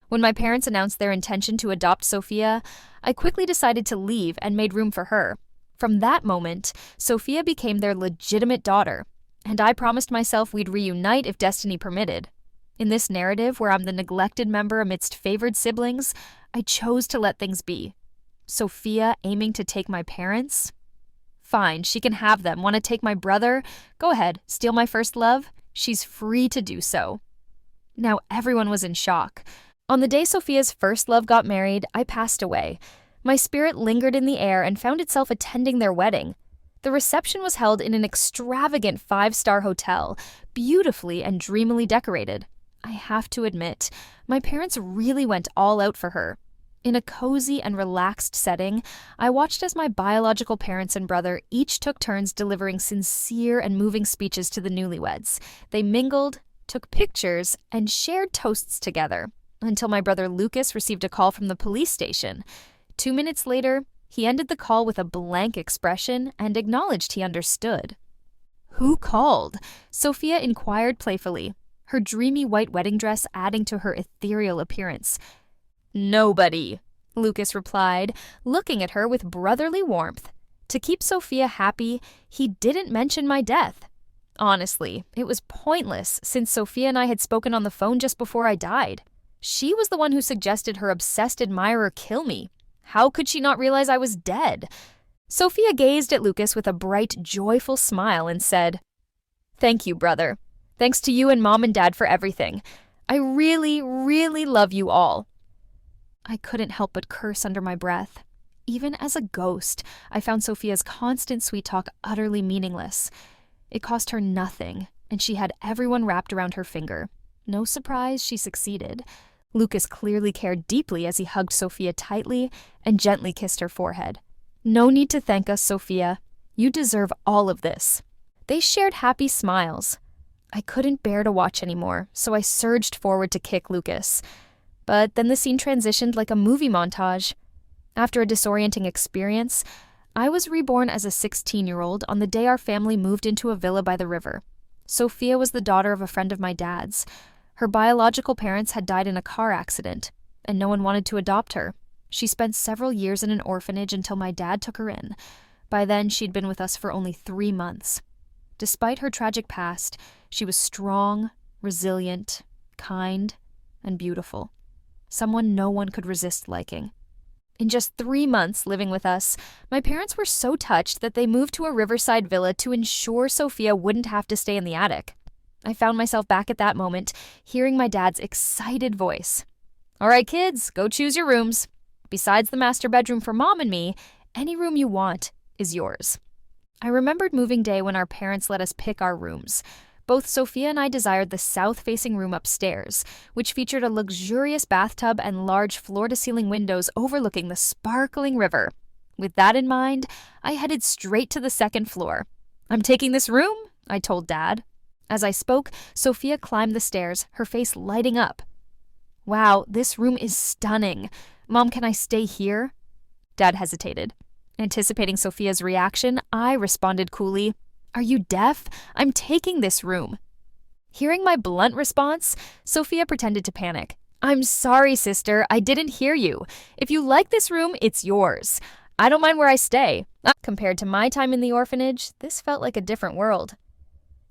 When my parents announced their intention to adopt Sophia, I quickly decided to leave and made room for her. From that moment, Sophia became their legitimate daughter, and I promised myself we'd reunite if destiny permitted. In this narrative, where I'm the neglected member amidst favored siblings, I chose to let things be. Sophia aiming to take my parents? Fine, she can have them. Want to take my brother? Go ahead, steal my first love? She's free to do so. Now everyone was in shock. On the day Sophia's first love got married, I passed away. My spirit lingered in the air and found itself attending their wedding. The reception was held in an extravagant 5-star hotel, beautifully and dreamily decorated. I have to admit, my parents really went all out for her. In a cozy and relaxed setting, I watched as my biological parents and brother each took turns delivering sincere and moving speeches to the newlyweds. They mingled, took pictures, and shared toasts together, until my brother Lucas received a call from the police station. 2 minutes later, he ended the call with a blank expression and acknowledged he understood. "Who called?" Sophia inquired playfully, her dreamy white wedding dress adding to her ethereal appearance. "Nobody," Lucas replied, looking at her with brotherly warmth. To keep Sophia happy, he didn't mention my death. Honestly, it was pointless since Sophia and I had spoken on the phone just before I died. She was the one who suggested her obsessed admirer kill me. How could she not realize I was dead? Sophia gazed at Lucas with a bright, joyful smile and said, "Thank you, brother. Thanks to you and Mom and Dad for everything. I really, really love you all." I couldn't help but curse under my breath. Even as a ghost, I found Sophia's constant sweet talk utterly meaningless. It cost her nothing, and she had everyone wrapped around her finger. No surprise, she succeeded. Lucas clearly cared deeply as he hugged Sophia tightly and gently kissed her forehead. "No need to thank us, Sophia. You deserve all of this." They shared happy smiles. I couldn't bear to watch anymore, so I surged forward to kick Lucas. But then the scene transitioned like a movie montage. After a disorienting experience, I was reborn as a 16-year-old on the day our family moved into a villa by the river. Sophia was the daughter of a friend of my dad's. Her biological parents had died in a car accident, and no one wanted to adopt her. She spent several years in an orphanage until my dad took her in. By then, she'd been with us for only 3 months. Despite her tragic past, she was strong, resilient, kind, and beautiful. Someone no one could resist liking. In just 3 months living with us, my parents were so touched that they moved to a riverside villa to ensure Sophia wouldn't have to stay in the attic. I found myself back at that moment, hearing my dad's excited voice. "All right, kids, go choose your rooms. Besides the master bedroom for Mom and me, any room you want is yours." I remembered moving day when our parents let us pick our rooms. Both Sophia and I desired the south-facing room upstairs, which featured a luxurious bathtub and large floor-to-ceiling windows overlooking the sparkling river. With that in mind, I headed straight to the second floor. "I'm taking this room," I told Dad. As I spoke, Sophia climbed the stairs, her face lighting up. "Wow, this room is stunning. Mom, can I stay here?" Dad hesitated. Anticipating Sophia's reaction, I responded coolly, "Are you deaf? I'm taking this room." Hearing my blunt response, Sophia pretended to panic. "I'm sorry, sister. I didn't hear you. If you like this room, it's yours. I don't mind where I stay." Compared to my time in the orphanage, this felt like a different world.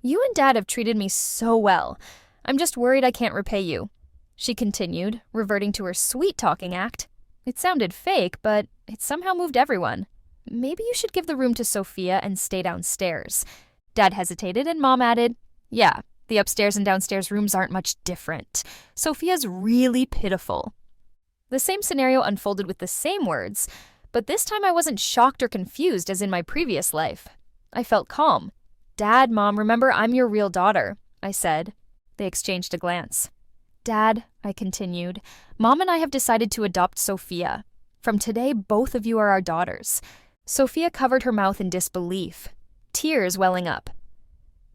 "You and Dad have treated me so well. I'm just worried I can't repay you," she continued, reverting to her sweet-talking act. It sounded fake, but it somehow moved everyone. "Maybe you should give the room to Sophia and stay downstairs." Dad hesitated, and Mom added, "Yeah, the upstairs and downstairs rooms aren't much different. Sophia's really pitiful." The same scenario unfolded with the same words, but this time I wasn't shocked or confused as in my previous life. I felt calm. "Dad, Mom, remember I'm your real daughter," I said. They exchanged a glance. "Dad," I continued, "Mom and I have decided to adopt Sophia. From today, both of you are our daughters." Sophia covered her mouth in disbelief, tears welling up.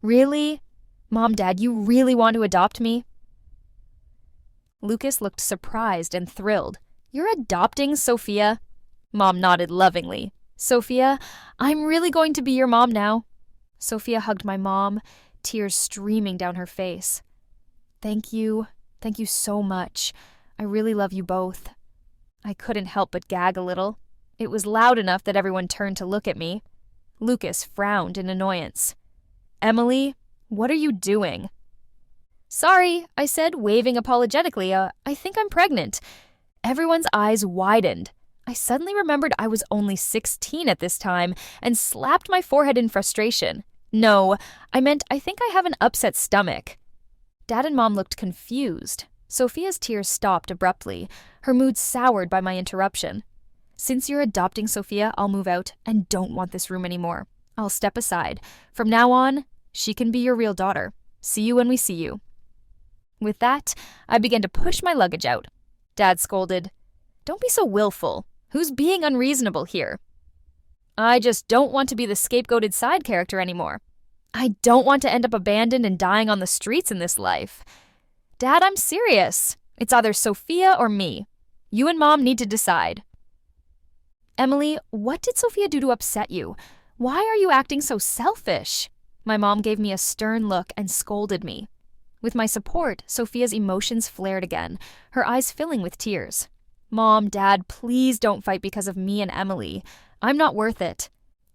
"Really? Mom, Dad, you really want to adopt me?" Lucas looked surprised and thrilled. "You're adopting Sophia?" Mom nodded lovingly. "Sophia, I'm really going to be your mom now." Sophia hugged my mom, tears streaming down her face. Thank you so much. I really love you both." I couldn't help but gag a little. It was loud enough that everyone turned to look at me. Lucas frowned in annoyance. "Emily, what are you doing?" "Sorry," I said, waving apologetically. I think I'm pregnant." Everyone's eyes widened. I suddenly remembered I was only 16 at this time and slapped my forehead in frustration. "No, I meant I think I have an upset stomach." Dad and Mom looked confused. Sophia's tears stopped abruptly, her mood soured by my interruption. "Since you're adopting Sophia, I'll move out and don't want this room anymore. I'll step aside. From now on, she can be your real daughter. See you when we see you." With that, I began to push my luggage out. Dad scolded, "Don't be so willful. Who's being unreasonable here?" "I just don't want to be the scapegoated side character anymore. I don't want to end up abandoned and dying on the streets in this life." "Dad, I'm serious. It's either Sophia or me. You and Mom need to decide." "Emily, what did Sophia do to upset you? Why are you acting so selfish?" My mom gave me a stern look and scolded me. With my support, Sophia's emotions flared again, her eyes filling with tears. "Mom, Dad, please don't fight because of me and Emily. I'm not worth it."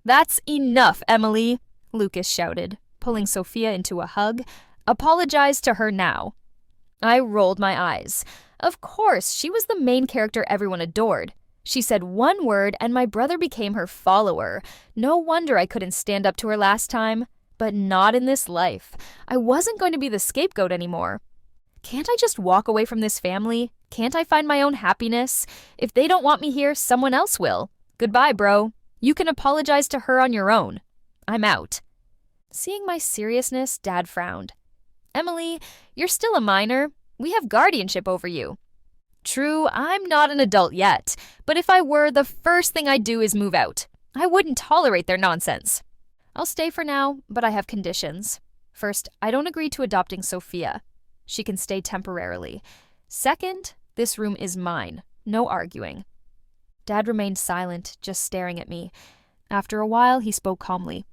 "That's enough, Emily," Lucas shouted, pulling Sophia into a hug. "Apologize to her now." I rolled my eyes. Of course, she was the main character everyone adored. She said one word and my brother became her follower. No wonder I couldn't stand up to her last time. But not in this life. I wasn't going to be the scapegoat anymore. Can't I just walk away from this family? Can't I find my own happiness? If they don't want me here, someone else will. Goodbye, bro. You can apologize to her on your own. I'm out. Seeing my seriousness, Dad frowned. "Emily, you're still a minor. We have guardianship over you." "True, I'm not an adult yet, but if I were, the first thing I'd do is move out. I wouldn't tolerate their nonsense." "I'll stay for now, but I have conditions. First, I don't agree to adopting Sophia. She can stay temporarily. Second, this room is mine. No arguing." Dad remained silent, just staring at me. After a while, he spoke calmly.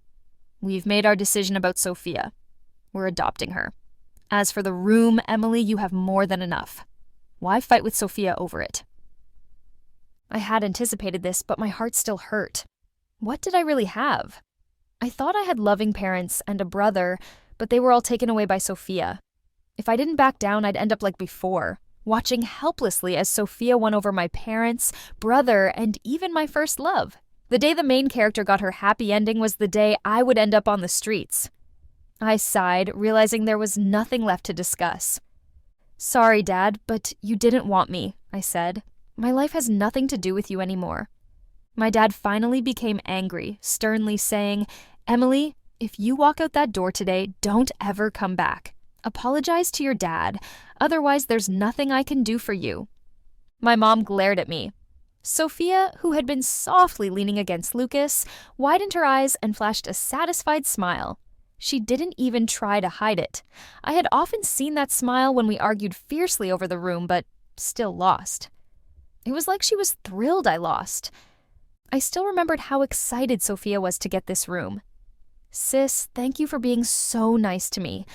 "We've made our decision about Sophia. We're adopting her. As for the room, Emily, you have more than enough. Why fight with Sophia over it?" I had anticipated this, but my heart still hurt. What did I really have? I thought I had loving parents and a brother, but they were all taken away by Sophia. If I didn't back down, I'd end up like before, watching helplessly as Sophia won over my parents, brother, and even my first love. The day the main character got her happy ending was the day I would end up on the streets. I sighed, realizing there was nothing left to discuss. "Sorry, Dad, but you didn't want me," I said. "My life has nothing to do with you anymore." My dad finally became angry, sternly saying, "Emily, if you walk out that door today, don't ever come back. Apologize to your dad, otherwise there's nothing I can do for you." My mom glared at me. Sophia, who had been softly leaning against Lucas, widened her eyes and flashed a satisfied smile. She didn't even try to hide it. I had often seen that smile when we argued fiercely over the room, but still lost. It was like she was thrilled I lost. I still remembered how excited Sophia was to get this room. "Sis, thank you for being so nice to me.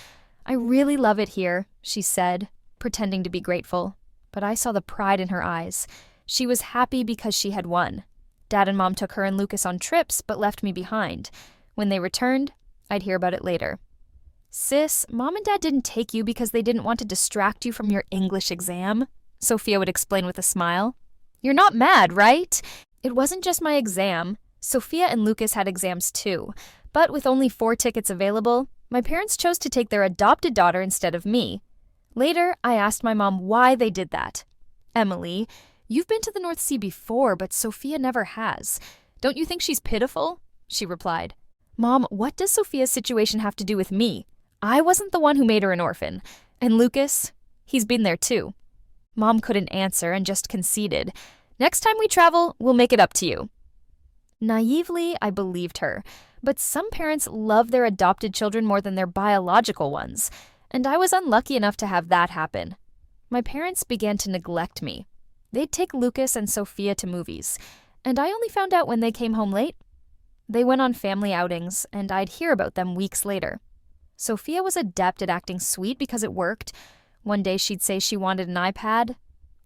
I really love it here," she said, pretending to be grateful. But I saw the pride in her eyes. She was happy because she had won. Dad and Mom took her and Lucas on trips, but left me behind. When they returned, I'd hear about it later. "Sis, Mom and Dad didn't take you because they didn't want to distract you from your English exam," Sophia would explain with a smile. "You're not mad, right? It wasn't just my exam. Sophia and Lucas had exams too, but with only 4 tickets available, my parents chose to take their adopted daughter instead of me. Later, I asked my mom why they did that. "Emily, you've been to the North Sea before, but Sophia never has. Don't you think she's pitiful?" she replied. "Mom, what does Sophia's situation have to do with me? I wasn't the one who made her an orphan. And Lucas, he's been there too." Mom couldn't answer and just conceded. "Next time we travel, we'll make it up to you." Naively, I believed her, but some parents love their adopted children more than their biological ones, and I was unlucky enough to have that happen. My parents began to neglect me. They'd take Lucas and Sophia to movies, and I only found out when they came home late. They went on family outings, and I'd hear about them weeks later. Sophia was adept at acting sweet because it worked. One day she'd say she wanted an iPad.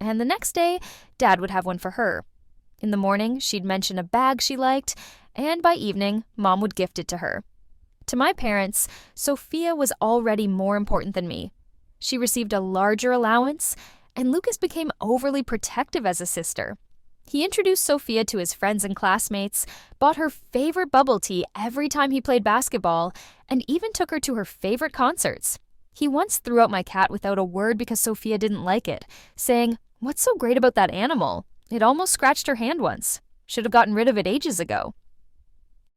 and the next day, Dad would have one for her. In the morning, she'd mention a bag she liked, and by evening, Mom would gift it to her. To my parents, Sophia was already more important than me. She received a larger allowance, and Lucas became overly protective as a sister. He introduced Sophia to his friends and classmates, bought her favorite bubble tea every time he played basketball, and even took her to her favorite concerts. He once threw out my cat without a word because Sophia didn't like it, saying, "What's so great about that animal? It almost scratched her hand once. Should have gotten rid of it ages ago."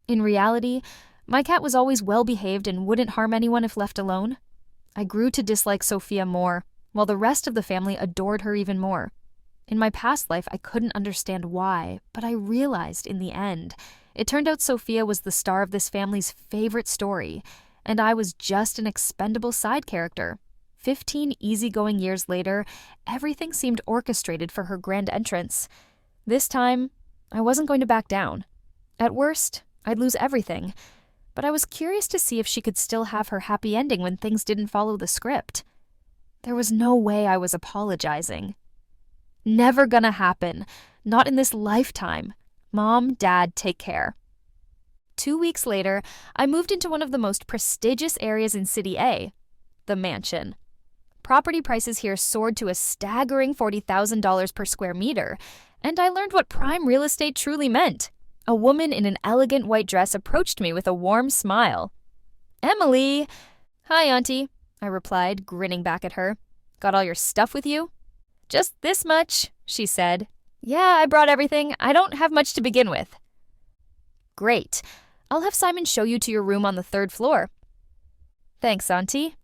In reality, my cat was always well-behaved and wouldn't harm anyone if left alone. I grew to dislike Sophia more, while the rest of the family adored her even more. In my past life, I couldn't understand why, but I realized in the end, it turned out Sophia was the star of this family's favorite story, and I was just an expendable side character. 15 easygoing years later, everything seemed orchestrated for her grand entrance. This time, I wasn't going to back down. At worst, I'd lose everything, but I was curious to see if she could still have her happy ending when things didn't follow the script. There was no way I was apologizing. Never gonna happen. Not in this lifetime. Mom, Dad, take care. 2 weeks later, I moved into one of the most prestigious areas in City A, the mansion. Property prices here soared to a staggering $40,000 per square meter, and I learned what prime real estate truly meant. A woman in an elegant white dress approached me with a warm smile. "Emily!" "Hi, Auntie," I replied, grinning back at her. "Got all your stuff with you?" "Just this much," she said. "Yeah, I brought everything. I don't have much to begin with." "Great. I'll have Simon show you to your room on the 3rd floor." "Thanks, Auntie."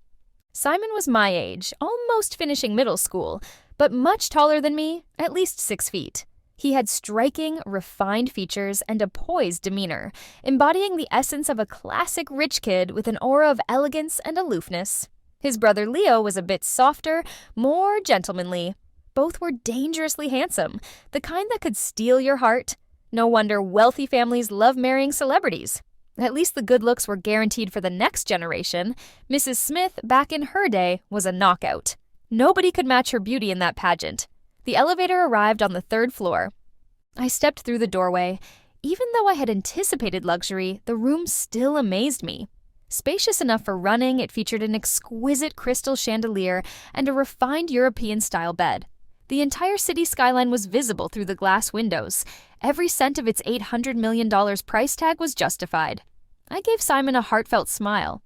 Simon was my age, almost finishing middle school, but much taller than me, at least 6 feet. He had striking, refined features and a poised demeanor, embodying the essence of a classic rich kid with an aura of elegance and aloofness. His brother Leo was a bit softer, more gentlemanly. Both were dangerously handsome, the kind that could steal your heart. No wonder wealthy families love marrying celebrities. At least the good looks were guaranteed for the next generation. Mrs. Smith, back in her day, was a knockout. Nobody could match her beauty in that pageant. The elevator arrived on the 3rd floor. I stepped through the doorway. Even though I had anticipated luxury, the room still amazed me. Spacious enough for running, it featured an exquisite crystal chandelier and a refined European-style bed. The entire city skyline was visible through the glass windows. Every cent of its $800 million price tag was justified. I gave Simon a heartfelt smile.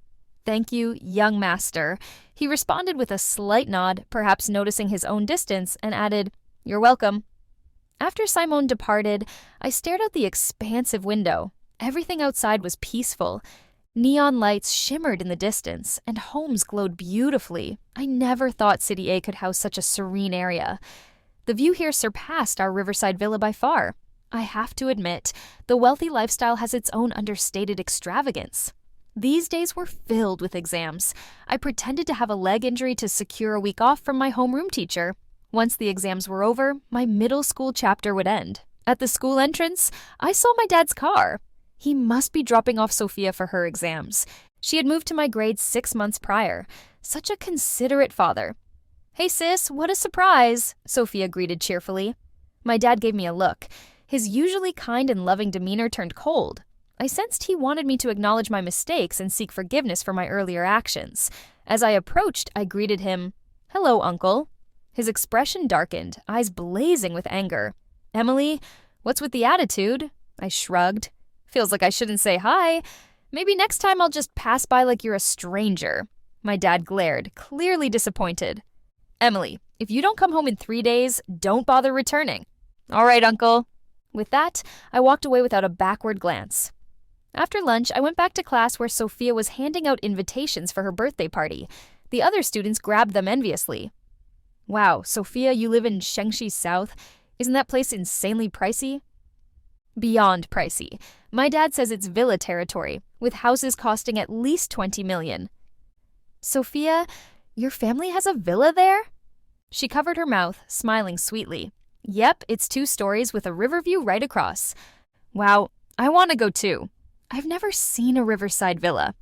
"Thank you, young master." He responded with a slight nod, perhaps noticing his own distance, and added, "You're welcome." After Simon departed, I stared out the expansive window. Everything outside was peaceful. Neon lights shimmered in the distance, and homes glowed beautifully. I never thought City A could house such a serene area. The view here surpassed our riverside villa by far. I have to admit, the wealthy lifestyle has its own understated extravagance. These days were filled with exams. I pretended to have a leg injury to secure a week off from my homeroom teacher. Once the exams were over, my middle school chapter would end. At the school entrance, I saw my dad's car. He must be dropping off Sophia for her exams. She had moved to my grade 6 months prior. Such a considerate father. "Hey sis, what a surprise," Sophia greeted cheerfully. My dad gave me a look. His usually kind and loving demeanor turned cold. I sensed he wanted me to acknowledge my mistakes and seek forgiveness for my earlier actions. As I approached, I greeted him, "Hello, Uncle." His expression darkened, eyes blazing with anger. "Emily, what's with the attitude?" I shrugged. "Feels like I shouldn't say hi. Maybe next time I'll just pass by like you're a stranger." My dad glared, clearly disappointed. "Emily, if you don't come home in 3 days, don't bother returning." "All right, Uncle." With that, I walked away without a backward glance. After lunch, I went back to class where Sophia was handing out invitations for her birthday party. The other students grabbed them enviously. "Wow, Sophia, you live in Shengshi South. Isn't that place insanely pricey?" "Beyond pricey. My dad says it's villa territory, with houses costing at least $20 million. "Sophia, your family has a villa there?" She covered her mouth, smiling sweetly. "Yep, it's 2 stories with a river view right across." "Wow, I want to go too. I've never seen a riverside villa."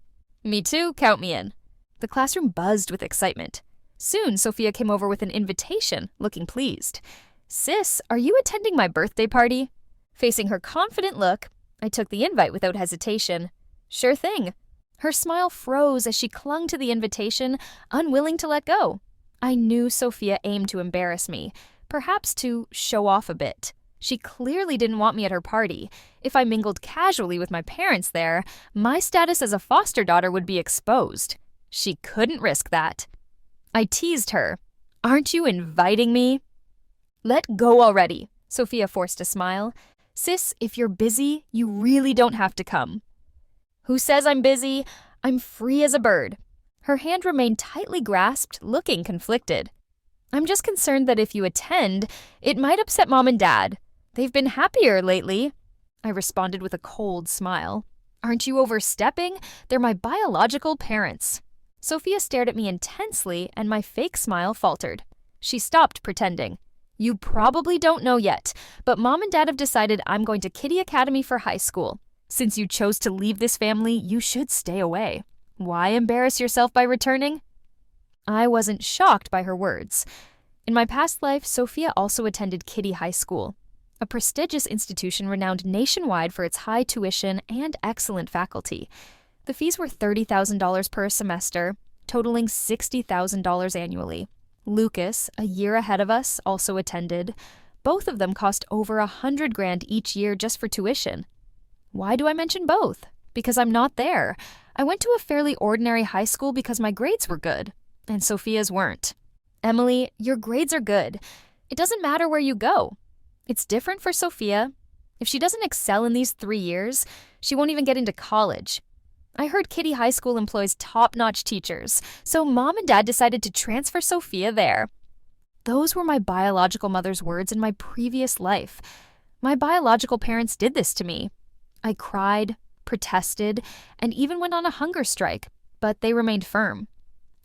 "Me too, count me in." The classroom buzzed with excitement. Soon, Sophia came over with an invitation, looking pleased. "Sis, are you attending my birthday party?" Facing her confident look, I took the invite without hesitation. "Sure thing." Her smile froze as she clung to the invitation, unwilling to let go. I knew Sophia aimed to embarrass me, perhaps to show off a bit. She clearly didn't want me at her party. If I mingled casually with my parents there, my status as a foster daughter would be exposed. She couldn't risk that. I teased her. "Aren't you inviting me?" "Let go already," Sophia forced a smile. "Sis, if you're busy, you really don't have to come." "Who says I'm busy? I'm free as a bird." Her hand remained tightly grasped, looking conflicted. "I'm just concerned that if you attend, it might upset Mom and Dad. They've been happier lately." I responded with a cold smile. "Aren't you overstepping? They're my biological parents." Sophia stared at me intensely, and my fake smile faltered. She stopped pretending. "You probably don't know yet, but Mom and Dad have decided I'm going to Kiddie Academy for high school. Since you chose to leave this family, you should stay away. Why embarrass yourself by returning?" I wasn't shocked by her words. In my past life, Sophia also attended Kiddie High School, a prestigious institution renowned nationwide for its high tuition and excellent faculty. The fees were $30,000 per semester, totaling $60,000 annually. Lucas, a year ahead of us, also attended. Both of them cost over $100,000 each year just for tuition. Why do I mention both? Because I'm not there. I went to a fairly ordinary high school because my grades were good, and Sophia's weren't. "Emily, your grades are good. It doesn't matter where you go. It's different for Sophia. If she doesn't excel in these 3 years, she won't even get into college. I heard Kiddie High School employs top-notch teachers, so Mom and Dad decided to transfer Sophia there." Those were my biological mother's words in my previous life. My biological parents did this to me. I cried, protested, and even went on a hunger strike, but they remained firm.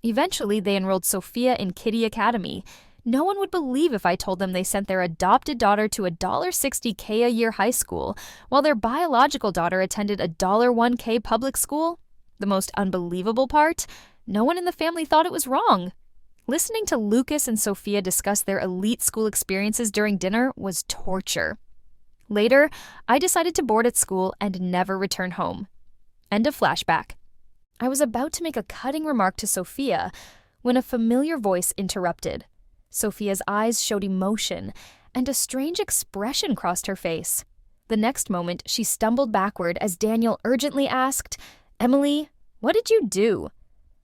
Eventually, they enrolled Sophia in Kiddie Academy. No one would believe if I told them they sent their adopted daughter to a $1.60K a year high school, while their biological daughter attended a $1K public school. The most unbelievable part? No one in the family thought it was wrong. Listening to Lucas and Sophia discuss their elite school experiences during dinner was torture. Later, I decided to board at school and never return home. End of flashback. I was about to make a cutting remark to Sophia when a familiar voice interrupted. Sophia's eyes showed emotion, and a strange expression crossed her face. The next moment, she stumbled backward as Daniel urgently asked, "Emily, what did you do?"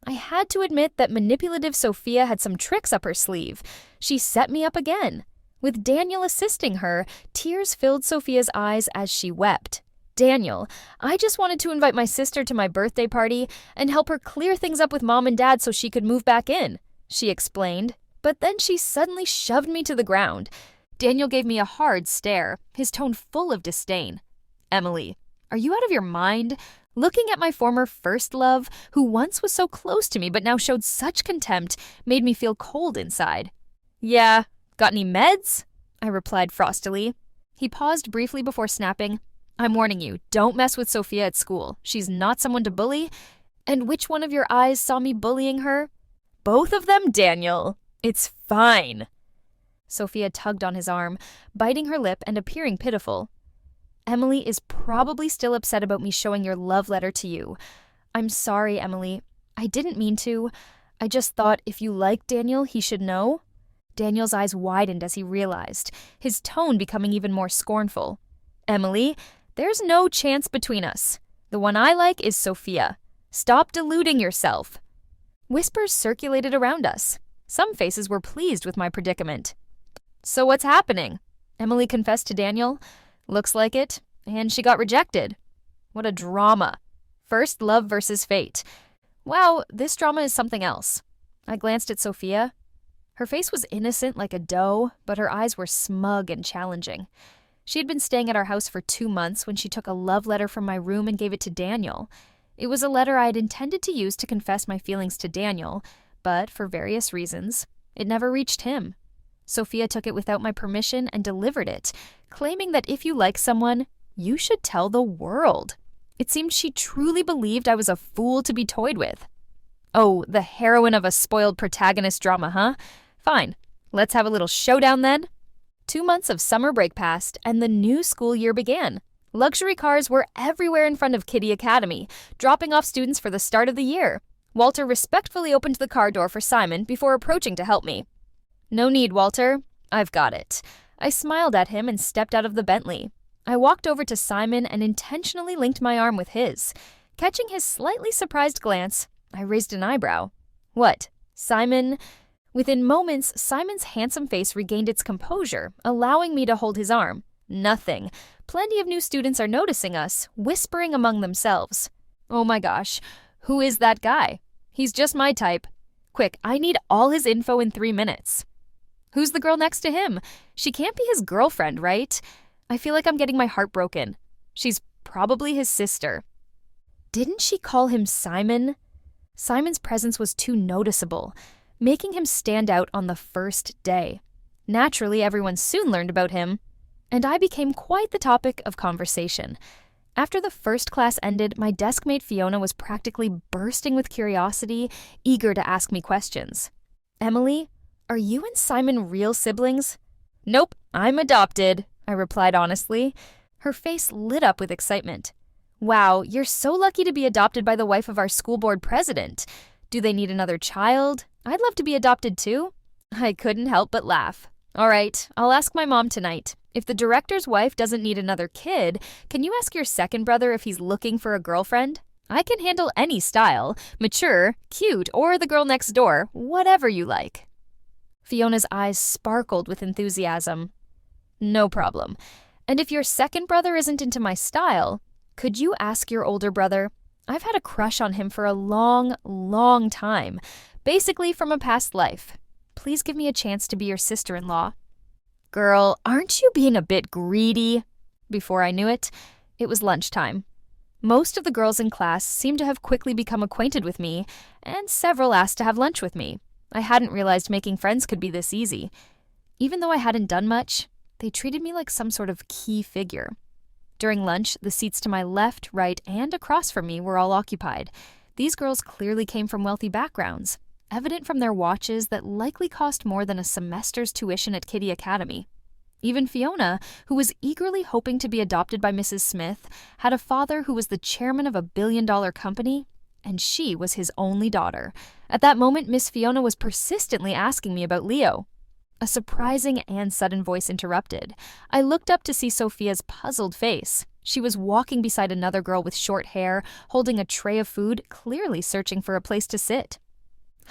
I had to admit that manipulative Sophia had some tricks up her sleeve. She set me up again. With Daniel assisting her, tears filled Sophia's eyes as she wept. "Daniel, I just wanted to invite my sister to my birthday party and help her clear things up with Mom and Dad so she could move back in," she explained. But then she suddenly shoved me to the ground. Daniel gave me a hard stare, his tone full of disdain. "Emily, are you out of your mind? Looking at my former first love, who once was so close to me but now showed such contempt, made me feel cold inside." "Yeah, got any meds?" I replied frostily. He paused briefly before snapping, "I'm warning you, don't mess with Sophia at school. She's not someone to bully." "And which one of your eyes saw me bullying her?" "Both of them, Daniel. It's fine." Sophia tugged on his arm, biting her lip and appearing pitiful. "Emily is probably still upset about me showing your love letter to you. I'm sorry, Emily. I didn't mean to. I just thought if you like Daniel, he should know." Daniel's eyes widened as he realized, his tone becoming even more scornful. "Emily, there's no chance between us. The one I like is Sophia. Stop deluding yourself." Whispers circulated around us. Some faces were pleased with my predicament. "So what's happening?" Emily confessed to Daniel. "Looks like it. And she got rejected." What a drama. First love versus fate. Wow, this drama is something else. I glanced at Sophia. Her face was innocent like a doe, but her eyes were smug and challenging. She had been staying at our house for 2 months when she took a love letter from my room and gave it to Daniel. It was a letter I had intended to use to confess my feelings to Daniel, but for various reasons, it never reached him. Sophia took it without my permission and delivered it, claiming that if you like someone, you should tell the world. It seemed she truly believed I was a fool to be toyed with. Oh, the heroine of a spoiled protagonist drama, huh? Fine. Let's have a little showdown then. 2 months of summer break passed, and the new school year began. Luxury cars were everywhere in front of Kitty Academy, dropping off students for the start of the year. Walter respectfully opened the car door for Simon before approaching to help me. "No need, Walter. I've got it." I smiled at him and stepped out of the Bentley. I walked over to Simon and intentionally linked my arm with his. Catching his slightly surprised glance, I raised an eyebrow. "What, Simon?" Within moments, Simon's handsome face regained its composure, allowing me to hold his arm. "Nothing. Plenty of new students are noticing us, whispering among themselves. Oh my gosh, who is that guy? He's just my type. Quick, I need all his info in 3 minutes. Who's the girl next to him? She can't be his girlfriend, right? I feel like I'm getting my heart broken. She's probably his sister." Didn't she call him Simon? Simon's presence was too noticeable, making him stand out on the first day. Naturally, everyone soon learned about him, and I became quite the topic of conversation. After the first class ended, my desk mate Fiona was practically bursting with curiosity, eager to ask me questions. "Emily, are you and Simon real siblings?" "Nope, I'm adopted," I replied honestly. Her face lit up with excitement. "Wow, you're so lucky to be adopted by the wife of our school board president. Do they need another child? I'd love to be adopted too." I couldn't help but laugh. "All right, I'll ask my mom tonight. If the director's wife doesn't need another kid, can you ask your second brother if he's looking for a girlfriend? I can handle any style, mature, cute, or the girl next door, whatever you like." Fiona's eyes sparkled with enthusiasm. "No problem. And if your second brother isn't into my style, could you ask your older brother? I've had a crush on him for a long, long time, basically from a past life. Please give me a chance to be your sister-in-law." "Girl, aren't you being a bit greedy?" Before I knew it, it was lunchtime. Most of the girls in class seemed to have quickly become acquainted with me, and several asked to have lunch with me. I hadn't realized making friends could be this easy. Even though I hadn't done much, they treated me like some sort of key figure. During lunch, the seats to my left, right, and across from me were all occupied. These girls clearly came from wealthy backgrounds, evident from their watches that likely cost more than a semester's tuition at Kitty Academy. Even Fiona, who was eagerly hoping to be adopted by Mrs. Smith, had a father who was the chairman of a billion-dollar company, and she was his only daughter. At that moment, Miss Fiona was persistently asking me about Leo. A surprising and sudden voice interrupted. I looked up to see Sophia's puzzled face. She was walking beside another girl with short hair, holding a tray of food, clearly searching for a place to sit.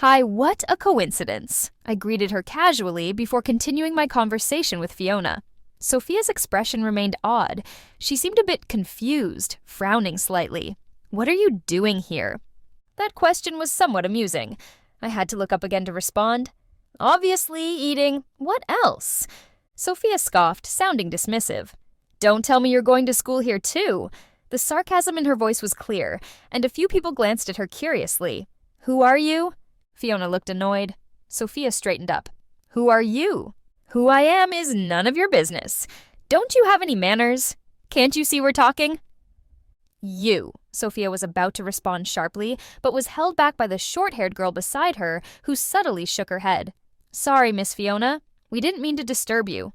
"Hi, what a coincidence." I greeted her casually before continuing my conversation with Fiona. Sophia's expression remained odd. She seemed a bit confused, frowning slightly. "What are you doing here?" That question was somewhat amusing. I had to look up again to respond. "Obviously eating. What else?" Sophia scoffed, sounding dismissive. "Don't tell me you're going to school here too." The sarcasm in her voice was clear, and a few people glanced at her curiously. "Who are you?" Fiona looked annoyed. Sophia straightened up. "Who are you?" "Who I am is none of your business. Don't you have any manners? Can't you see we're talking?" "You," Sophia was about to respond sharply, but was held back by the short-haired girl beside her, who subtly shook her head. "Sorry, Miss Fiona. We didn't mean to disturb you."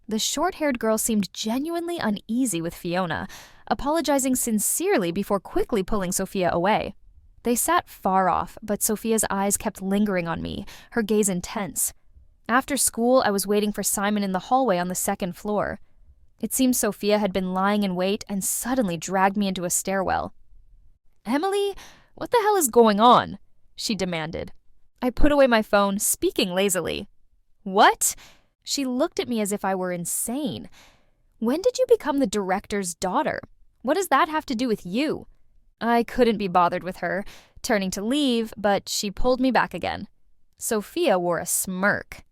The short-haired girl seemed genuinely uneasy with Fiona, apologizing sincerely before quickly pulling Sophia away. They sat far off, but Sophia's eyes kept lingering on me, her gaze intense. After school, I was waiting for Simon in the hallway on the second floor. It seemed Sophia had been lying in wait and suddenly dragged me into a stairwell. "Emily, what the hell is going on?" she demanded. I put away my phone, speaking lazily. "What?" She looked at me as if I were insane. "When did you become the director's daughter? What does that have to do with you?" I couldn't be bothered with her, turning to leave, but she pulled me back again. Sophia wore a smirk.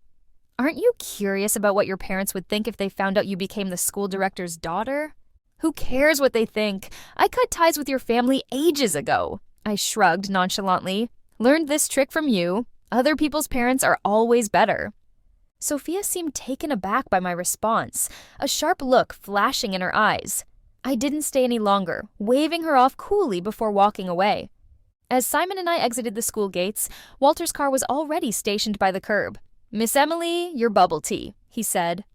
"Aren't you curious about what your parents would think if they found out you became the school director's daughter?" "Who cares what they think? I cut ties with your family ages ago." I shrugged nonchalantly. "Learned this trick from you. Other people's parents are always better." Sophia seemed taken aback by my response, a sharp look flashing in her eyes. I didn't stay any longer, waving her off coolly before walking away. As Simon and I exited the school gates, Walter's car was already stationed by the curb. "Miss Emily, your bubble tea," he said.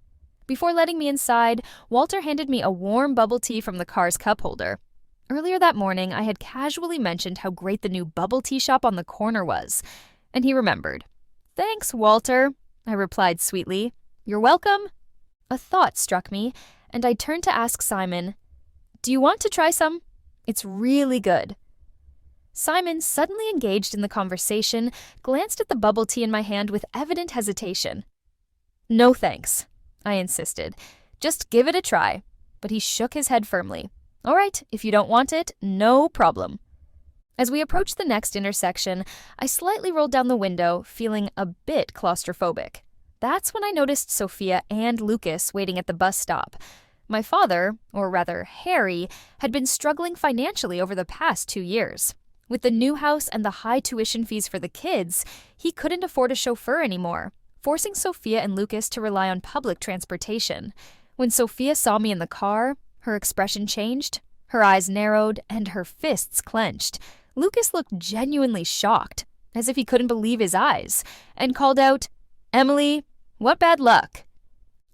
Before letting me inside, Walter handed me a warm bubble tea from the car's cup holder. Earlier that morning, I had casually mentioned how great the new bubble tea shop on the corner was, and he remembered. "Thanks, Walter," I replied sweetly. "You're welcome." A thought struck me, and I turned to ask Simon, "Do you want to try some? It's really good." Simon, suddenly engaged in the conversation, glanced at the bubble tea in my hand with evident hesitation. "No thanks," I insisted. "Just give it a try." But he shook his head firmly. "All right, if you don't want it, no problem." As we approached the next intersection, I slightly rolled down the window, feeling a bit claustrophobic. That's when I noticed Sophia and Lucas waiting at the bus stop. My father, or rather Harry, had been struggling financially over the past 2 years. With the new house and the high tuition fees for the kids, he couldn't afford a chauffeur anymore, forcing Sophia and Lucas to rely on public transportation. When Sophia saw me in the car, her expression changed, her eyes narrowed, and her fists clenched. Lucas looked genuinely shocked, as if he couldn't believe his eyes, and called out, "Emily, what bad luck?"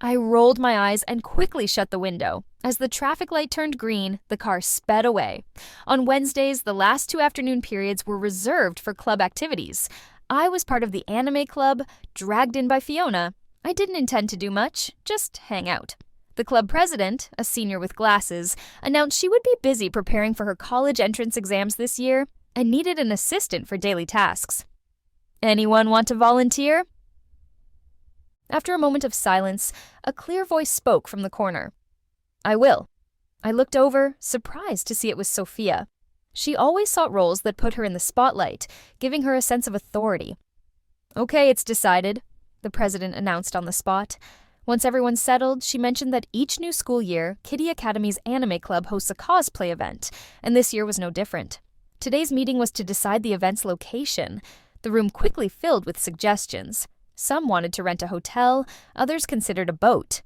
I rolled my eyes and quickly shut the window. As the traffic light turned green, the car sped away. On Wednesdays, the last 2 afternoon periods were reserved for club activities. I was part of the anime club, dragged in by Fiona. I didn't intend to do much, just hang out. The club president, a senior with glasses, announced she would be busy preparing for her college entrance exams this year and needed an assistant for daily tasks. "Anyone want to volunteer?" After a moment of silence, a clear voice spoke from the corner. "I will." I looked over, surprised to see it was Sophia. She always sought roles that put her in the spotlight, giving her a sense of authority. "Okay, it's decided," the president announced on the spot. Once everyone settled, she mentioned that each new school year, Kitty Academy's anime club hosts a cosplay event, and this year was no different. Today's meeting was to decide the event's location. The room quickly filled with suggestions. Some wanted to rent a hotel, others considered a boat.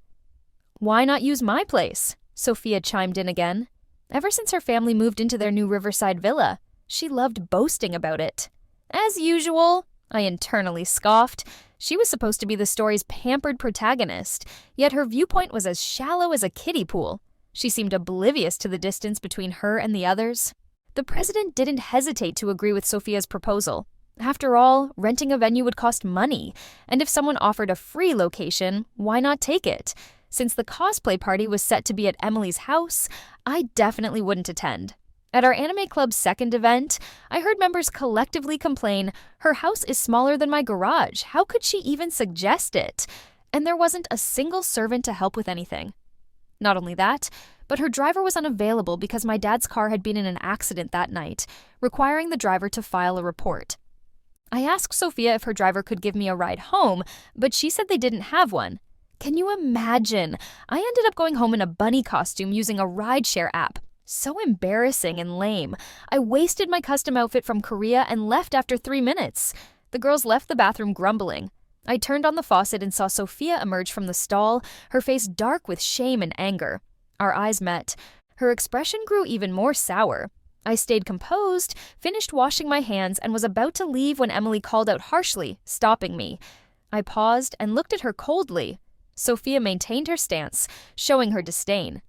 "Why not use my place?" Sophia chimed in again. Ever since her family moved into their new riverside villa, she loved boasting about it. "As usual," I internally scoffed. She was supposed to be the story's pampered protagonist, yet her viewpoint was as shallow as a kiddie pool. She seemed oblivious to the distance between her and the others. The president didn't hesitate to agree with Sophia's proposal. After all, renting a venue would cost money, and if someone offered a free location, why not take it? Since the cosplay party was set to be at Emily's house, I definitely wouldn't attend. At our anime club's second event, I heard members collectively complain, "Her house is smaller than my garage. How could she even suggest it?" And there wasn't a single servant to help with anything. Not only that, but her driver was unavailable because my dad's car had been in an accident that night, requiring the driver to file a report. I asked Sophia if her driver could give me a ride home, but she said they didn't have one. Can you imagine? I ended up going home in a bunny costume using a rideshare app. So embarrassing and lame. I wasted my custom outfit from Korea and left after 3 minutes. The girls left the bathroom grumbling. I turned on the faucet and saw Sophia emerge from the stall, her face dark with shame and anger. Our eyes met. Her expression grew even more sour. I stayed composed, finished washing my hands, and was about to leave when Emily called out harshly, stopping me. I paused and looked at her coldly. Sophia maintained her stance, showing her disdain.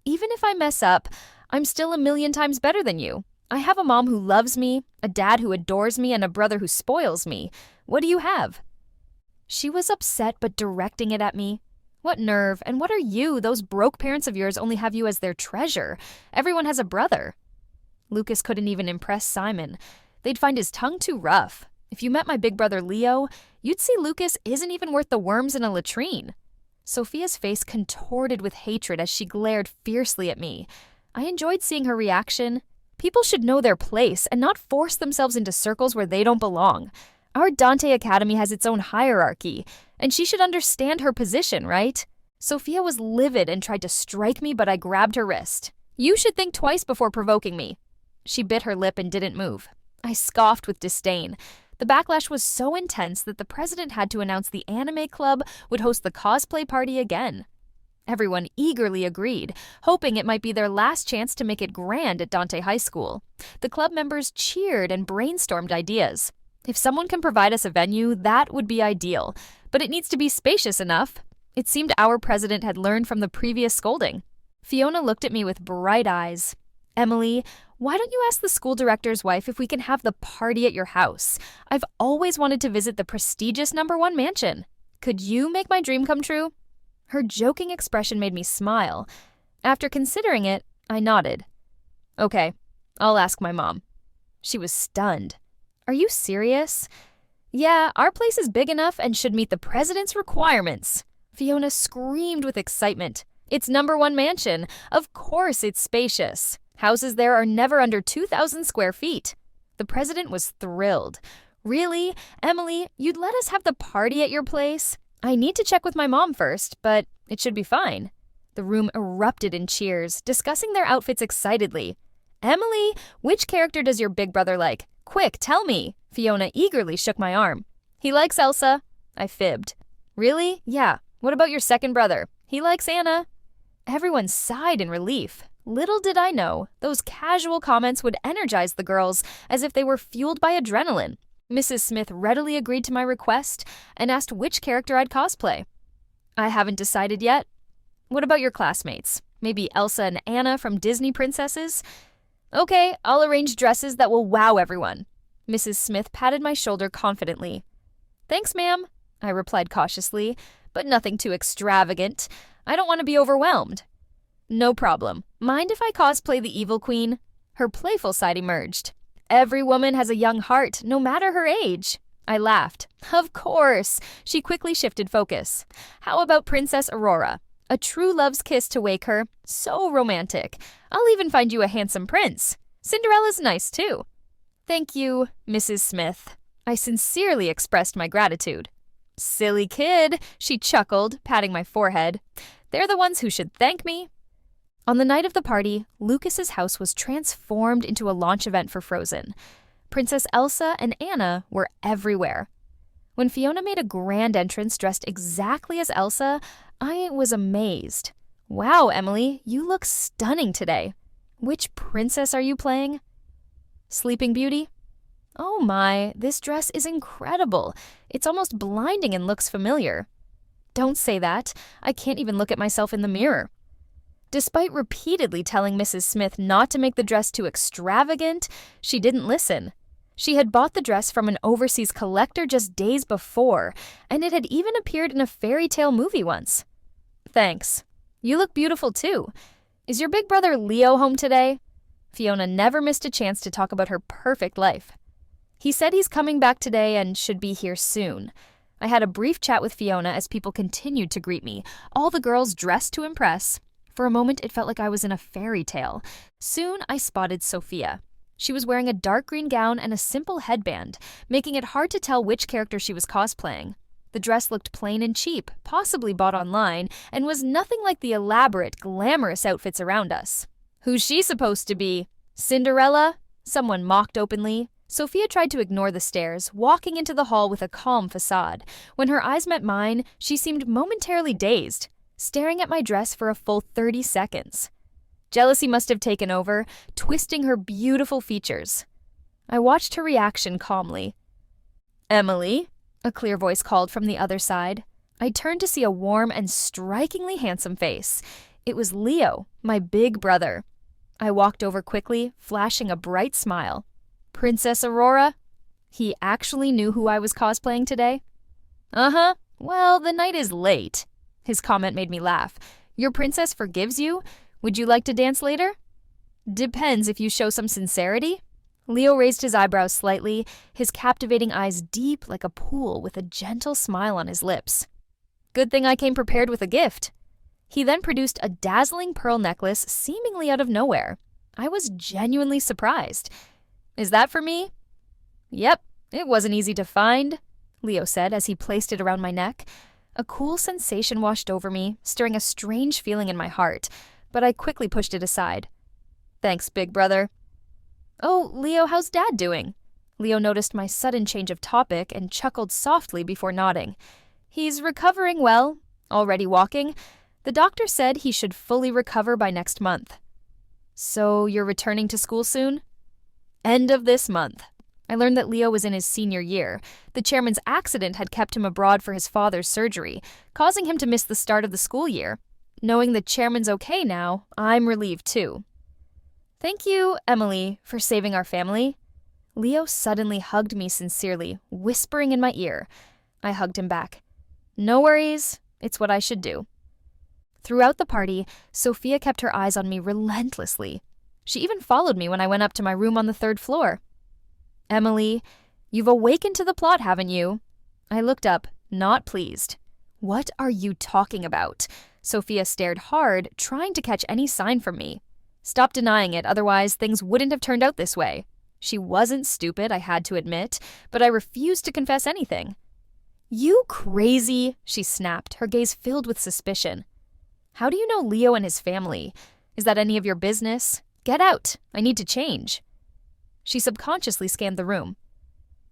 "Even if I mess up, I'm still a million times better than you. I have a mom who loves me, a dad who adores me, and a brother who spoils me. What do you have?" She was upset but directing it at me. "What nerve, and what are you? Those broke parents of yours only have you as their treasure. Everyone has a brother." Lucas couldn't even impress Simon. They'd find his tongue too rough. If you met my big brother Leo, you'd see Lucas isn't even worth the worms in a latrine. Sophia's face contorted with hatred as she glared fiercely at me. I enjoyed seeing her reaction. People should know their place and not force themselves into circles where they don't belong. Our Dante Academy has its own hierarchy, and she should understand her position, right? Sophia was livid and tried to strike me, but I grabbed her wrist. "You should think twice before provoking me." She bit her lip and didn't move. I scoffed with disdain. The backlash was so intense that the president had to announce the anime club would host the cosplay party again. Everyone eagerly agreed, hoping it might be their last chance to make it grand at Dante High School. The club members cheered and brainstormed ideas. If someone can provide us a venue, that would be ideal, but it needs to be spacious enough. It seemed our president had learned from the previous scolding. Fiona looked at me with bright eyes. Emily, why don't you ask the school director's wife if we can have the party at your house? I've always wanted to visit the prestigious #1 mansion. Could you make my dream come true? Her joking expression made me smile. After considering it, I nodded. Okay, I'll ask my mom. She was stunned. Are you serious? Yeah, our place is big enough and should meet the president's requirements. Fiona screamed with excitement. It's #1 mansion. Of course it's spacious. Houses there are never under 2,000 square feet. The president was thrilled. Really? Emily, you'd let us have the party at your place? I need to check with my mom first, but it should be fine. The room erupted in cheers, discussing their outfits excitedly. Emily, which character does your big brother like? Quick, tell me. Fiona eagerly shook my arm. He likes Elsa. I fibbed. Really? Yeah. What about your second brother? He likes Anna. Everyone sighed in relief. Little did I know, those casual comments would energize the girls as if they were fueled by adrenaline. Mrs. Smith readily agreed to my request and asked which character I'd cosplay. I haven't decided yet. What about your classmates? Maybe Elsa and Anna from Disney Princesses? Okay, I'll arrange dresses that will wow everyone. Mrs. Smith patted my shoulder confidently. Thanks, ma'am, I replied cautiously, but nothing too extravagant. I don't want to be overwhelmed. No problem. Mind if I cosplay the evil queen? Her playful side emerged. Every woman has a young heart, no matter her age. I laughed. Of course. She quickly shifted focus. How about Princess Aurora? A true love's kiss to wake her. So romantic. I'll even find you a handsome prince. Cinderella's nice, too. Thank you, Mrs. Smith. I sincerely expressed my gratitude. Silly kid, she chuckled, patting my forehead. They're the ones who should thank me. On the night of the party, Lucas's house was transformed into a launch event for Frozen. Princess Elsa and Anna were everywhere. When Fiona made a grand entrance dressed exactly as Elsa, I was amazed. Wow, Emily, you look stunning today. Which princess are you playing? Sleeping Beauty? Oh my, this dress is incredible. It's almost blinding and looks familiar. Don't say that. I can't even look at myself in the mirror. Despite repeatedly telling Mrs. Smith not to make the dress too extravagant, she didn't listen. She had bought the dress from an overseas collector just days before, and it had even appeared in a fairy tale movie once. Thanks. You look beautiful too. Is your big brother Leo home today? Fiona never missed a chance to talk about her perfect life. He said he's coming back today and should be here soon. I had a brief chat with Fiona as people continued to greet me, all the girls dressed to impress. For a moment, it felt like I was in a fairy tale. Soon, I spotted Sophia. She was wearing a dark green gown and a simple headband, making it hard to tell which character she was cosplaying. The dress looked plain and cheap, possibly bought online, and was nothing like the elaborate, glamorous outfits around us. Who's she supposed to be? Cinderella? Someone mocked openly. Sophia tried to ignore the stares, walking into the hall with a calm facade. When her eyes met mine, she seemed momentarily dazed, staring at my dress for a full 30 seconds. Jealousy must have taken over, twisting her beautiful features. I watched her reaction calmly. Emily, a clear voice called from the other side. I turned to see a warm and strikingly handsome face. It was Leo, my big brother. I walked over quickly, flashing a bright smile. Princess Aurora? He actually knew who I was cosplaying today? Uh-huh. Well, the night is late. His comment made me laugh. Your princess forgives you? Would you like to dance later? Depends if you show some sincerity. Leo raised his eyebrows slightly, his captivating eyes deep like a pool with a gentle smile on his lips. Good thing I came prepared with a gift. He then produced a dazzling pearl necklace seemingly out of nowhere. I was genuinely surprised. Is that for me? Yep, it wasn't easy to find, Leo said as he placed it around my neck. A cool sensation washed over me, stirring a strange feeling in my heart, but I quickly pushed it aside. Thanks, big brother. Oh, Leo, how's Dad doing? Leo noticed my sudden change of topic and chuckled softly before nodding. He's recovering well, already walking. The doctor said he should fully recover by next month. So you're returning to school soon? End of this month. I learned that Leo was in his senior year. The chairman's accident had kept him abroad for his father's surgery, causing him to miss the start of the school year. Knowing the chairman's okay now, I'm relieved too. Thank you, Emily, for saving our family. Leo suddenly hugged me sincerely, whispering in my ear. I hugged him back. No worries, it's what I should do. Throughout the party, Sophia kept her eyes on me relentlessly. She even followed me when I went up to my room on the 3rd floor. Emily, you've awakened to the plot, haven't you? I looked up, not pleased. What are you talking about? Sophia stared hard, trying to catch any sign from me. Stop denying it, otherwise things wouldn't have turned out this way. She wasn't stupid, I had to admit, but I refused to confess anything. You crazy, she snapped, her gaze filled with suspicion. How do you know Leo and his family? Is that any of your business? Get out, I need to change. She subconsciously scanned the room.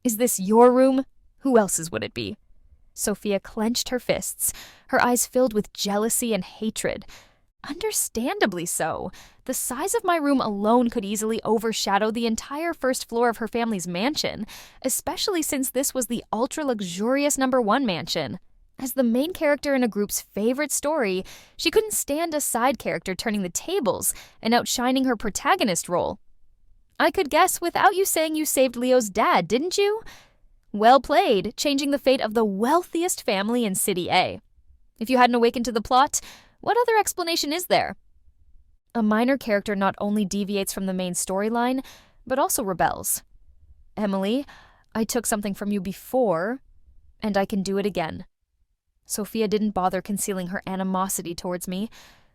Is this your room? Who else's would it be? Sophia clenched her fists, her eyes filled with jealousy and hatred. Understandably so. The size of my room alone could easily overshadow the entire 1st floor of her family's mansion, especially since this was the ultra-luxurious #1 mansion. As the main character in a group's favorite story, she couldn't stand a side character turning the tables and outshining her protagonist role. I could guess without you saying you saved Leo's dad, didn't you? Well played, changing the fate of the wealthiest family in City A. If you hadn't awakened to the plot, what other explanation is there? A minor character not only deviates from the main storyline, but also rebels. Emily, I took something from you before, and I can do it again. Sophia didn't bother concealing her animosity towards me.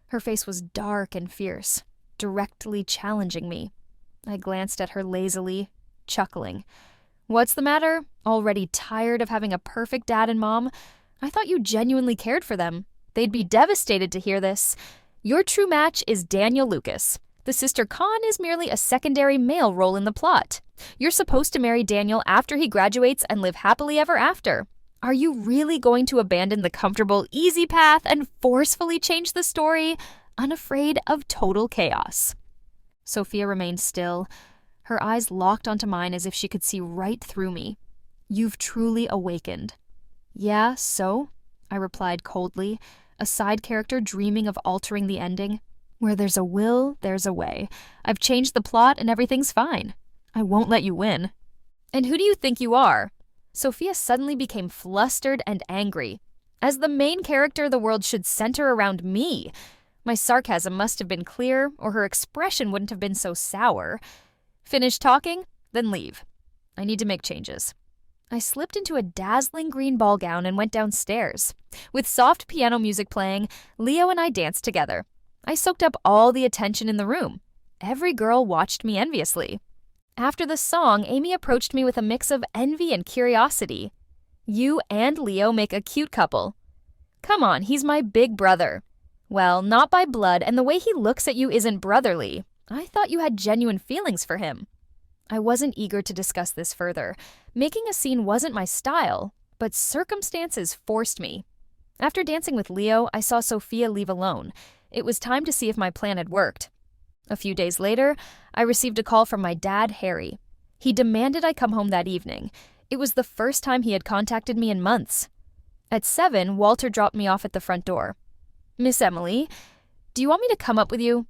Her face was dark and fierce, directly challenging me. I glanced at her lazily, chuckling. What's the matter? Already tired of having a perfect dad and mom? I thought you genuinely cared for them. They'd be devastated to hear this. Your true match is Daniel Lucas. The sister Khan is merely a secondary male role in the plot. You're supposed to marry Daniel after he graduates and live happily ever after. Are you really going to abandon the comfortable, easy path and forcefully change the story, unafraid of total chaos? Sophia remained still, her eyes locked onto mine as if she could see right through me. You've truly awakened. Yeah, so? I replied coldly, a side character dreaming of altering the ending. Where there's a will, there's a way. I've changed the plot and everything's fine. I won't let you win. And who do you think you are? Sophia suddenly became flustered and angry. As the main character, the world should center around me. My sarcasm must have been clear, or her expression wouldn't have been so sour. Finish talking? Then leave. I need to make changes. I slipped into a dazzling green ball gown and went downstairs. With soft piano music playing, Leo and I danced together. I soaked up all the attention in the room. Every girl watched me enviously. After the song, Amy approached me with a mix of envy and curiosity. You and Leo make a cute couple. Come on, he's my big brother. Well, not by blood, and the way he looks at you isn't brotherly. I thought you had genuine feelings for him. I wasn't eager to discuss this further. Making a scene wasn't my style, but circumstances forced me. After dancing with Leo, I saw Sophia leave alone. It was time to see if my plan had worked. A few days later, I received a call from my dad, Harry. He demanded I come home that evening. It was the first time he had contacted me in months. At 7, Walter dropped me off at the front door. Miss Emily, do you want me to come up with you?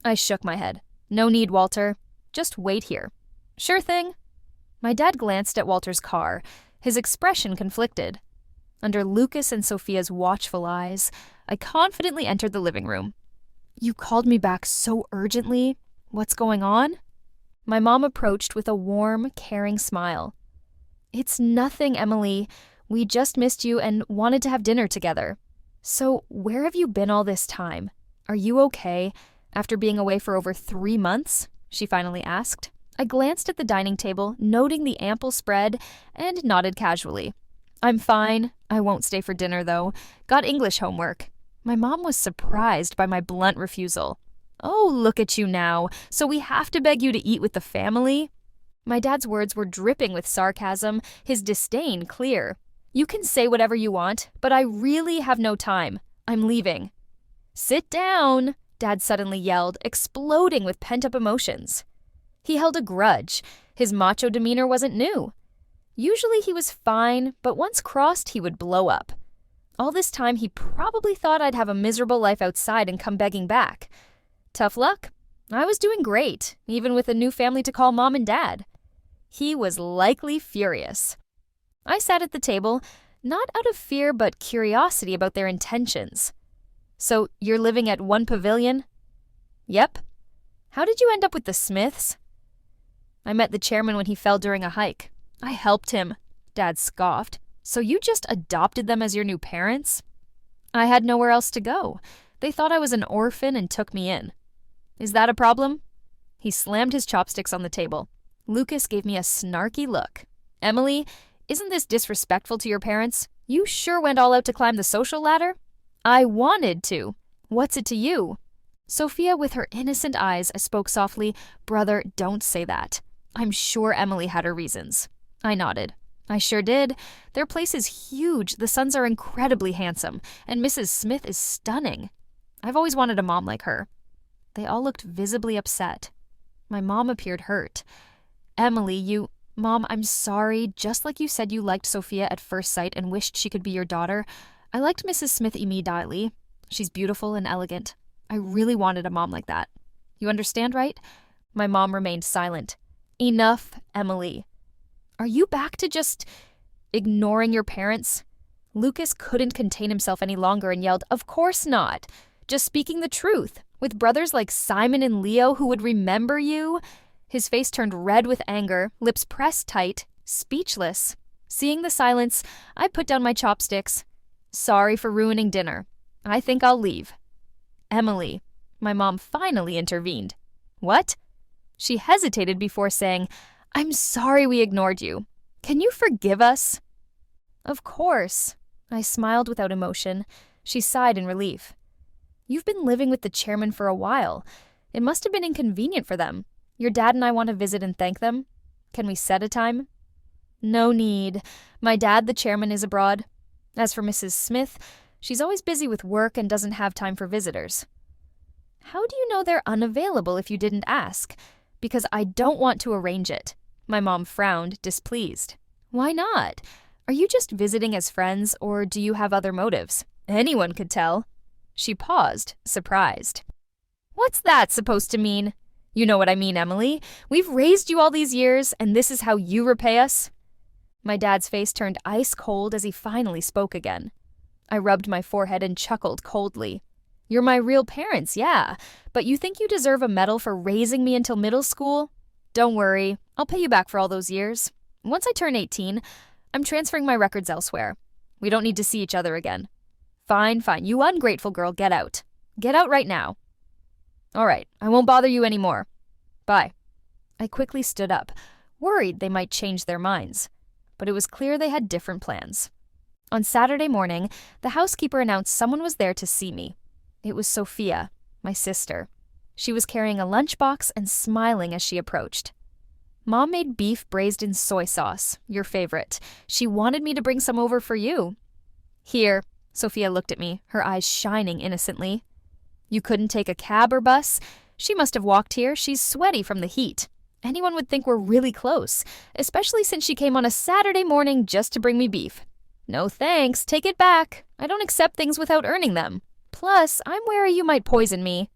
I shook my head. No need, Walter. Just wait here. Sure thing. My dad glanced at Walter's car, his expression conflicted. Under Lucas and Sophia's watchful eyes, I confidently entered the living room. You called me back so urgently. What's going on? My mom approached with a warm, caring smile. It's nothing, Emily. We just missed you and wanted to have dinner together. So, where have you been all this time? Are you okay? After being away for over 3 months? She finally asked. I glanced at the dining table, noting the ample spread, and nodded casually. I'm fine. I won't stay for dinner, though. Got English homework. My mom was surprised by my blunt refusal. Oh, look at you now. So we have to beg you to eat with the family? My dad's words were dripping with sarcasm, his disdain clear. You can say whatever you want, but I really have no time. I'm leaving. "Sit down," Dad suddenly yelled, exploding with pent-up emotions. He held a grudge. His macho demeanor wasn't new. Usually he was fine, but once crossed, he would blow up. All this time, he probably thought I'd have a miserable life outside and come begging back. Tough luck. I was doing great, even with a new family to call Mom and Dad. He was likely furious. I sat at the table, not out of fear but curiosity about their intentions. "So, you're living at 1 Pavilion?" "Yep." "How did you end up with the Smiths?" "I met the chairman when he fell during a hike. I helped him," Dad scoffed. "So you just adopted them as your new parents?" "I had nowhere else to go. They thought I was an orphan and took me in." "Is that a problem?" He slammed his chopsticks on the table. Lucas gave me a snarky look. "Emily, isn't this disrespectful to your parents? You sure went all out to climb the social ladder?" "I wanted to. What's it to you?" Sophia, with her innocent eyes, spoke softly, "Brother, don't say that. I'm sure Emily had her reasons." I nodded. "I sure did. Their place is huge, the sons are incredibly handsome, and Mrs. Smith is stunning. I've always wanted a mom like her." They all looked visibly upset. My mom appeared hurt. "Emily, Mom, I'm sorry. Just like you said you liked Sophia at first sight and wished she could be your daughter, I liked Mrs. Smith immediately. She's beautiful and elegant. I really wanted a mom like that. You understand, right?" My mom remained silent. "Enough, Emily. Are you back to just ignoring your parents?" Lucas couldn't contain himself any longer and yelled, "Of course not. Just speaking the truth. With brothers like Simon and Leo who would remember you." His face turned red with anger, lips pressed tight, speechless. Seeing the silence, I put down my chopsticks. "Sorry for ruining dinner. I think I'll leave." "Emily," my mom finally intervened. "What?" She hesitated before saying, "I'm sorry we ignored you. Can you forgive us?" "Of course." I smiled without emotion. She sighed in relief. "You've been living with the chairman for a while. It must have been inconvenient for them. Your dad and I want to visit and thank them. Can we set a time?" "No need. My dad, the chairman, is abroad. As for Mrs. Smith, she's always busy with work and doesn't have time for visitors." "How do you know they're unavailable if you didn't ask?" "Because I don't want to arrange it." My mom frowned, displeased. "Why not? Are you just visiting as friends, or do you have other motives? Anyone could tell." She paused, surprised. "What's that supposed to mean?" "You know what I mean, Emily. We've raised you all these years, and this is how you repay us?" My dad's face turned ice cold as he finally spoke again. I rubbed my forehead and chuckled coldly. "You're my real parents, yeah, but you think you deserve a medal for raising me until middle school? Don't worry, I'll pay you back for all those years. Once I turn 18, I'm transferring my records elsewhere. We don't need to see each other again." Fine, you ungrateful girl, get out. Get out right now." "All right, I won't bother you anymore. Bye." I quickly stood up, worried they might change their minds, but it was clear they had different plans. On Saturday morning, the housekeeper announced someone was there to see me. It was Sophia, my sister. She was carrying a lunchbox and smiling as she approached. "Mom made beef braised in soy sauce, your favorite. She wanted me to bring some over for you." "Here." Sophia looked at me, her eyes shining innocently. "You couldn't take a cab or bus? She must have walked here. She's sweaty from the heat. Anyone would think we're really close, especially since she came on a Saturday morning just to bring me beef." "No thanks, take it back. I don't accept things without earning them. Plus, I'm wary you might poison me."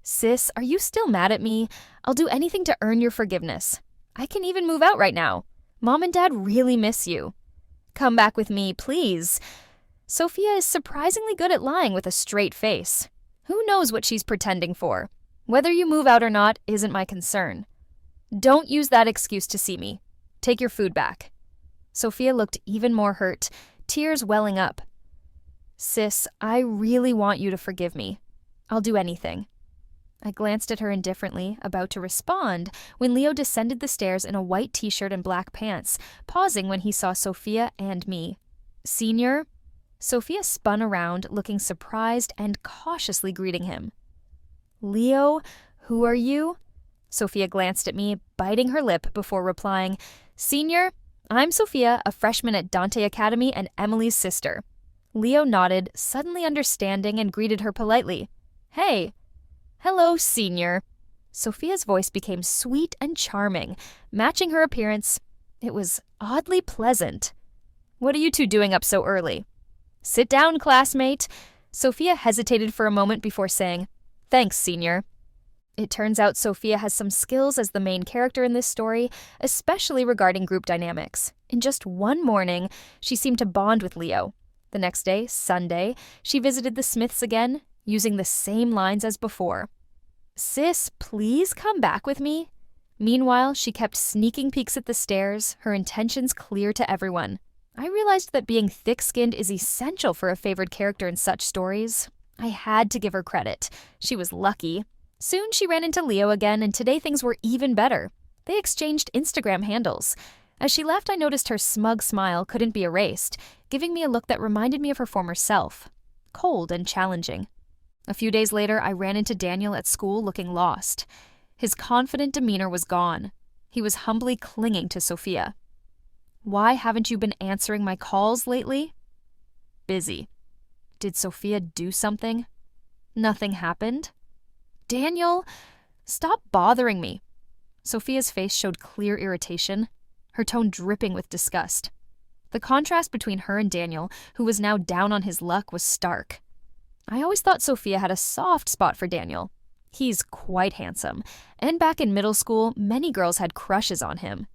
"Sis, are you still mad at me? I'll do anything to earn your forgiveness. I can even move out right now. Mom and Dad really miss you. Come back with me, please." Sophia is surprisingly good at lying with a straight face. Who knows what she's pretending for? Whether you move out or not isn't my concern. Don't use that excuse to see me. Take your food back. Sophia looked even more hurt, tears welling up. "Sis, I really want you to forgive me. I'll do anything." I glanced at her indifferently, about to respond, when Leo descended the stairs in a white t-shirt and black pants, pausing when he saw Sophia and me. "Senior?" Sophia spun around, looking surprised and cautiously greeting him. "Leo, who are you?" Sophia glanced at me, biting her lip before replying, "Senior, I'm Sophia, a freshman at Dante Academy and Emily's sister." Leo nodded, suddenly understanding, and greeted her politely. Hey. Hello, senior. Sophia's voice became sweet and charming, matching her appearance. It was oddly pleasant. What are you two doing up so early? Sit down, classmate. Sophia hesitated for a moment before saying, Thanks, senior. It turns out Sophia has some skills as the main character in this story, especially regarding group dynamics. In just one morning, she seemed to bond with Leo. The next day, Sunday, she visited the Smiths again, using the same lines as before. Sis, please come back with me. Meanwhile, she kept sneaking peeks at the stairs, her intentions clear to everyone. I realized that being thick-skinned is essential for a favored character in such stories. I had to give her credit. She was lucky. Soon she ran into Leo again, and today things were even better. They exchanged Instagram handles. As she left, I noticed her smug smile couldn't be erased, giving me a look that reminded me of her former self. Cold and challenging. A few days later, I ran into Daniel at school looking lost. His confident demeanor was gone. He was humbly clinging to Sophia. Why haven't you been answering my calls lately? Busy. Did Sophia do something? Nothing happened? Daniel, stop bothering me. Sophia's face showed clear irritation, her tone dripping with disgust. The contrast between her and Daniel, who was now down on his luck, was stark. I always thought Sophia had a soft spot for Daniel. He's quite handsome, and back in middle school, many girls had crushes on him.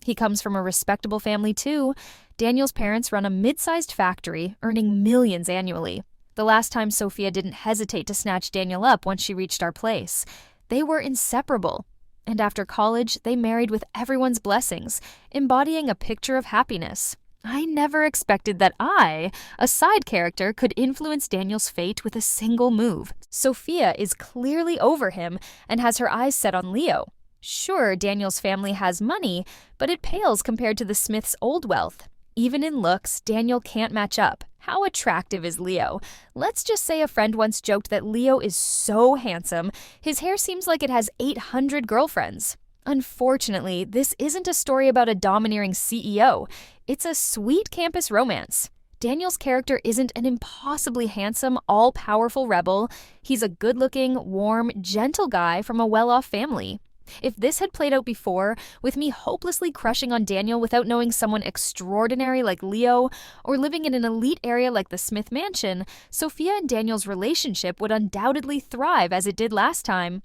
He comes from a respectable family too. Daniel's parents run a mid-sized factory, earning millions annually. The last time Sophia didn't hesitate to snatch Daniel up once she reached our place. They were inseparable. And after college, they married with everyone's blessings, embodying a picture of happiness. I never expected that I, a side character, could influence Daniel's fate with a single move. Sophia is clearly over him and has her eyes set on Leo. Sure, Daniel's family has money, but it pales compared to the Smiths' old wealth. Even in looks, Daniel can't match up. How attractive is Leo? Let's just say a friend once joked that Leo is so handsome, his hair seems like it has 800 girlfriends. Unfortunately, this isn't a story about a domineering CEO. It's a sweet campus romance. Daniel's character isn't an impossibly handsome, all-powerful rebel. He's a good-looking, warm, gentle guy from a well-off family. If this had played out before, with me hopelessly crushing on Daniel without knowing someone extraordinary like Leo, or living in an elite area like the Smith Mansion, Sophia and Daniel's relationship would undoubtedly thrive as it did last time.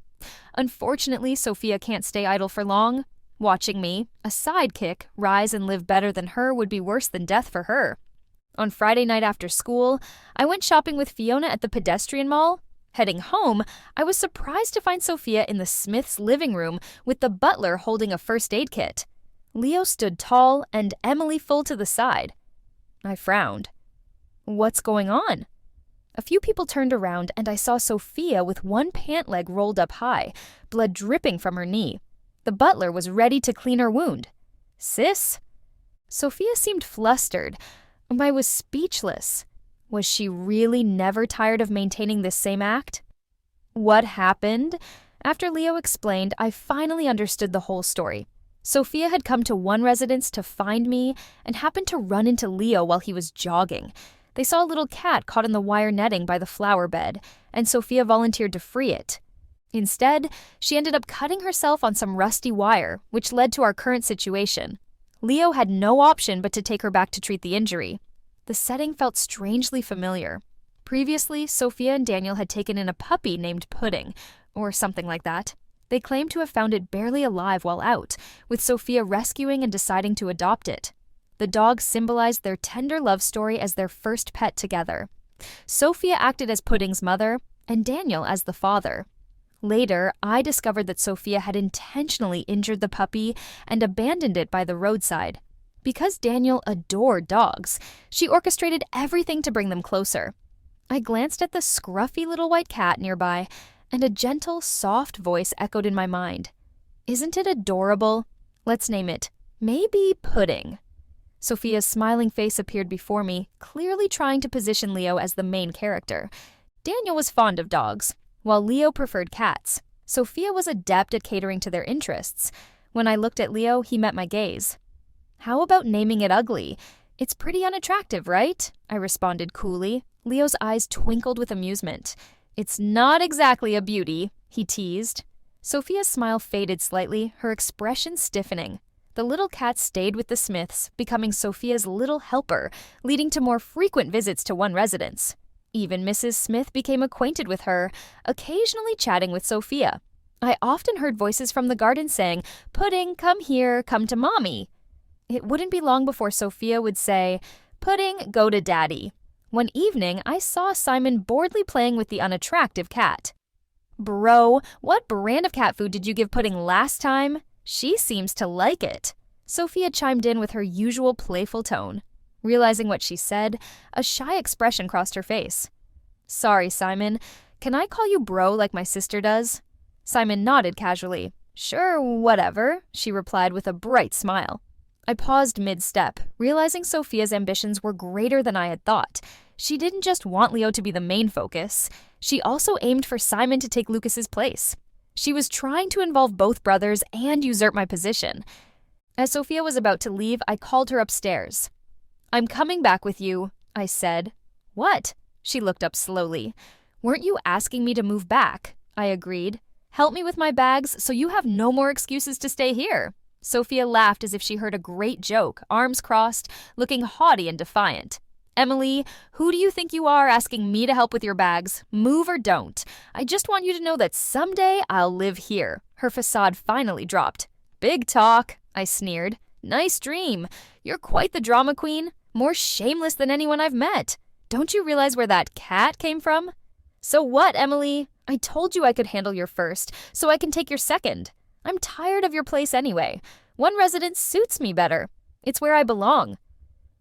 Unfortunately, Sophia can't stay idle for long. Watching me, a sidekick, rise and live better than her would be worse than death for her. On Friday night after school, I went shopping with Fiona at the pedestrian mall. Heading home, I was surprised to find Sophia in the Smiths' living room with the butler holding a first aid kit. Leo stood tall and Emily full to the side. I frowned. What's going on? A few people turned around and I saw Sophia with one pant leg rolled up high, blood dripping from her knee. The butler was ready to clean her wound. Sis? Sophia seemed flustered. I was speechless. Was she really never tired of maintaining this same act? What happened? After Leo explained, I finally understood the whole story. Sophia had come to one residence to find me and happened to run into Leo while he was jogging. They saw a little cat caught in the wire netting by the flower bed, and Sophia volunteered to free it. Instead, she ended up cutting herself on some rusty wire, which led to our current situation. Leo had no option but to take her back to treat the injury. The setting felt strangely familiar. Previously, Sophia and Daniel had taken in a puppy named Pudding, or something like that. They claimed to have found it barely alive while out, with Sophia rescuing and deciding to adopt it. The dog symbolized their tender love story as their first pet together. Sophia acted as Pudding's mother, and Daniel as the father. Later, I discovered that Sophia had intentionally injured the puppy and abandoned it by the roadside. Because Daniel adored dogs, she orchestrated everything to bring them closer. I glanced at the scruffy little white cat nearby, and a gentle, soft voice echoed in my mind. Isn't it adorable? Let's name it, maybe Pudding. Sophia's smiling face appeared before me, clearly trying to position Leo as the main character. Daniel was fond of dogs, while Leo preferred cats. Sophia was adept at catering to their interests. When I looked at Leo, he met my gaze. How about naming it Ugly? It's pretty unattractive, right? I responded coolly. Leo's eyes twinkled with amusement. It's not exactly a beauty, he teased. Sophia's smile faded slightly, her expression stiffening. The little cat stayed with the Smiths, becoming Sophia's little helper, leading to more frequent visits to one residence. Even Mrs. Smith became acquainted with her, occasionally chatting with Sophia. I often heard voices from the garden saying, "Pudding, come here, come to Mommy." It wouldn't be long before Sophia would say, "Pudding, go to Daddy." One evening, I saw Simon boredly playing with the unattractive cat. "Bro, what brand of cat food did you give Pudding last time? She seems to like it." Sophia chimed in with her usual playful tone. Realizing what she said, a shy expression crossed her face. "Sorry, Simon. Can I call you bro like my sister does?" Simon nodded casually. "Sure, whatever," she replied with a bright smile. I paused mid-step, realizing Sophia's ambitions were greater than I had thought. She didn't just want Leo to be the main focus. She also aimed for Simon to take Lucas's place. She was trying to involve both brothers and usurp my position. As Sophia was about to leave, I called her upstairs. "I'm coming back with you," I said. "What?" She looked up slowly. "Weren't you asking me to move back?" I agreed. "Help me with my bags so you have no more excuses to stay here." Sophia laughed as if she heard a great joke, arms crossed, looking haughty and defiant. "Emily, who do you think you are asking me to help with your bags? Move or don't. I just want you to know that someday I'll live here." Her facade finally dropped. "Big talk," I sneered. "Nice dream. You're quite the drama queen. More shameless than anyone I've met. Don't you realize where that cat came from?" "So what, Emily? I told you I could handle your first, so I can take your second. I'm tired of your place anyway. One residence suits me better. It's where I belong."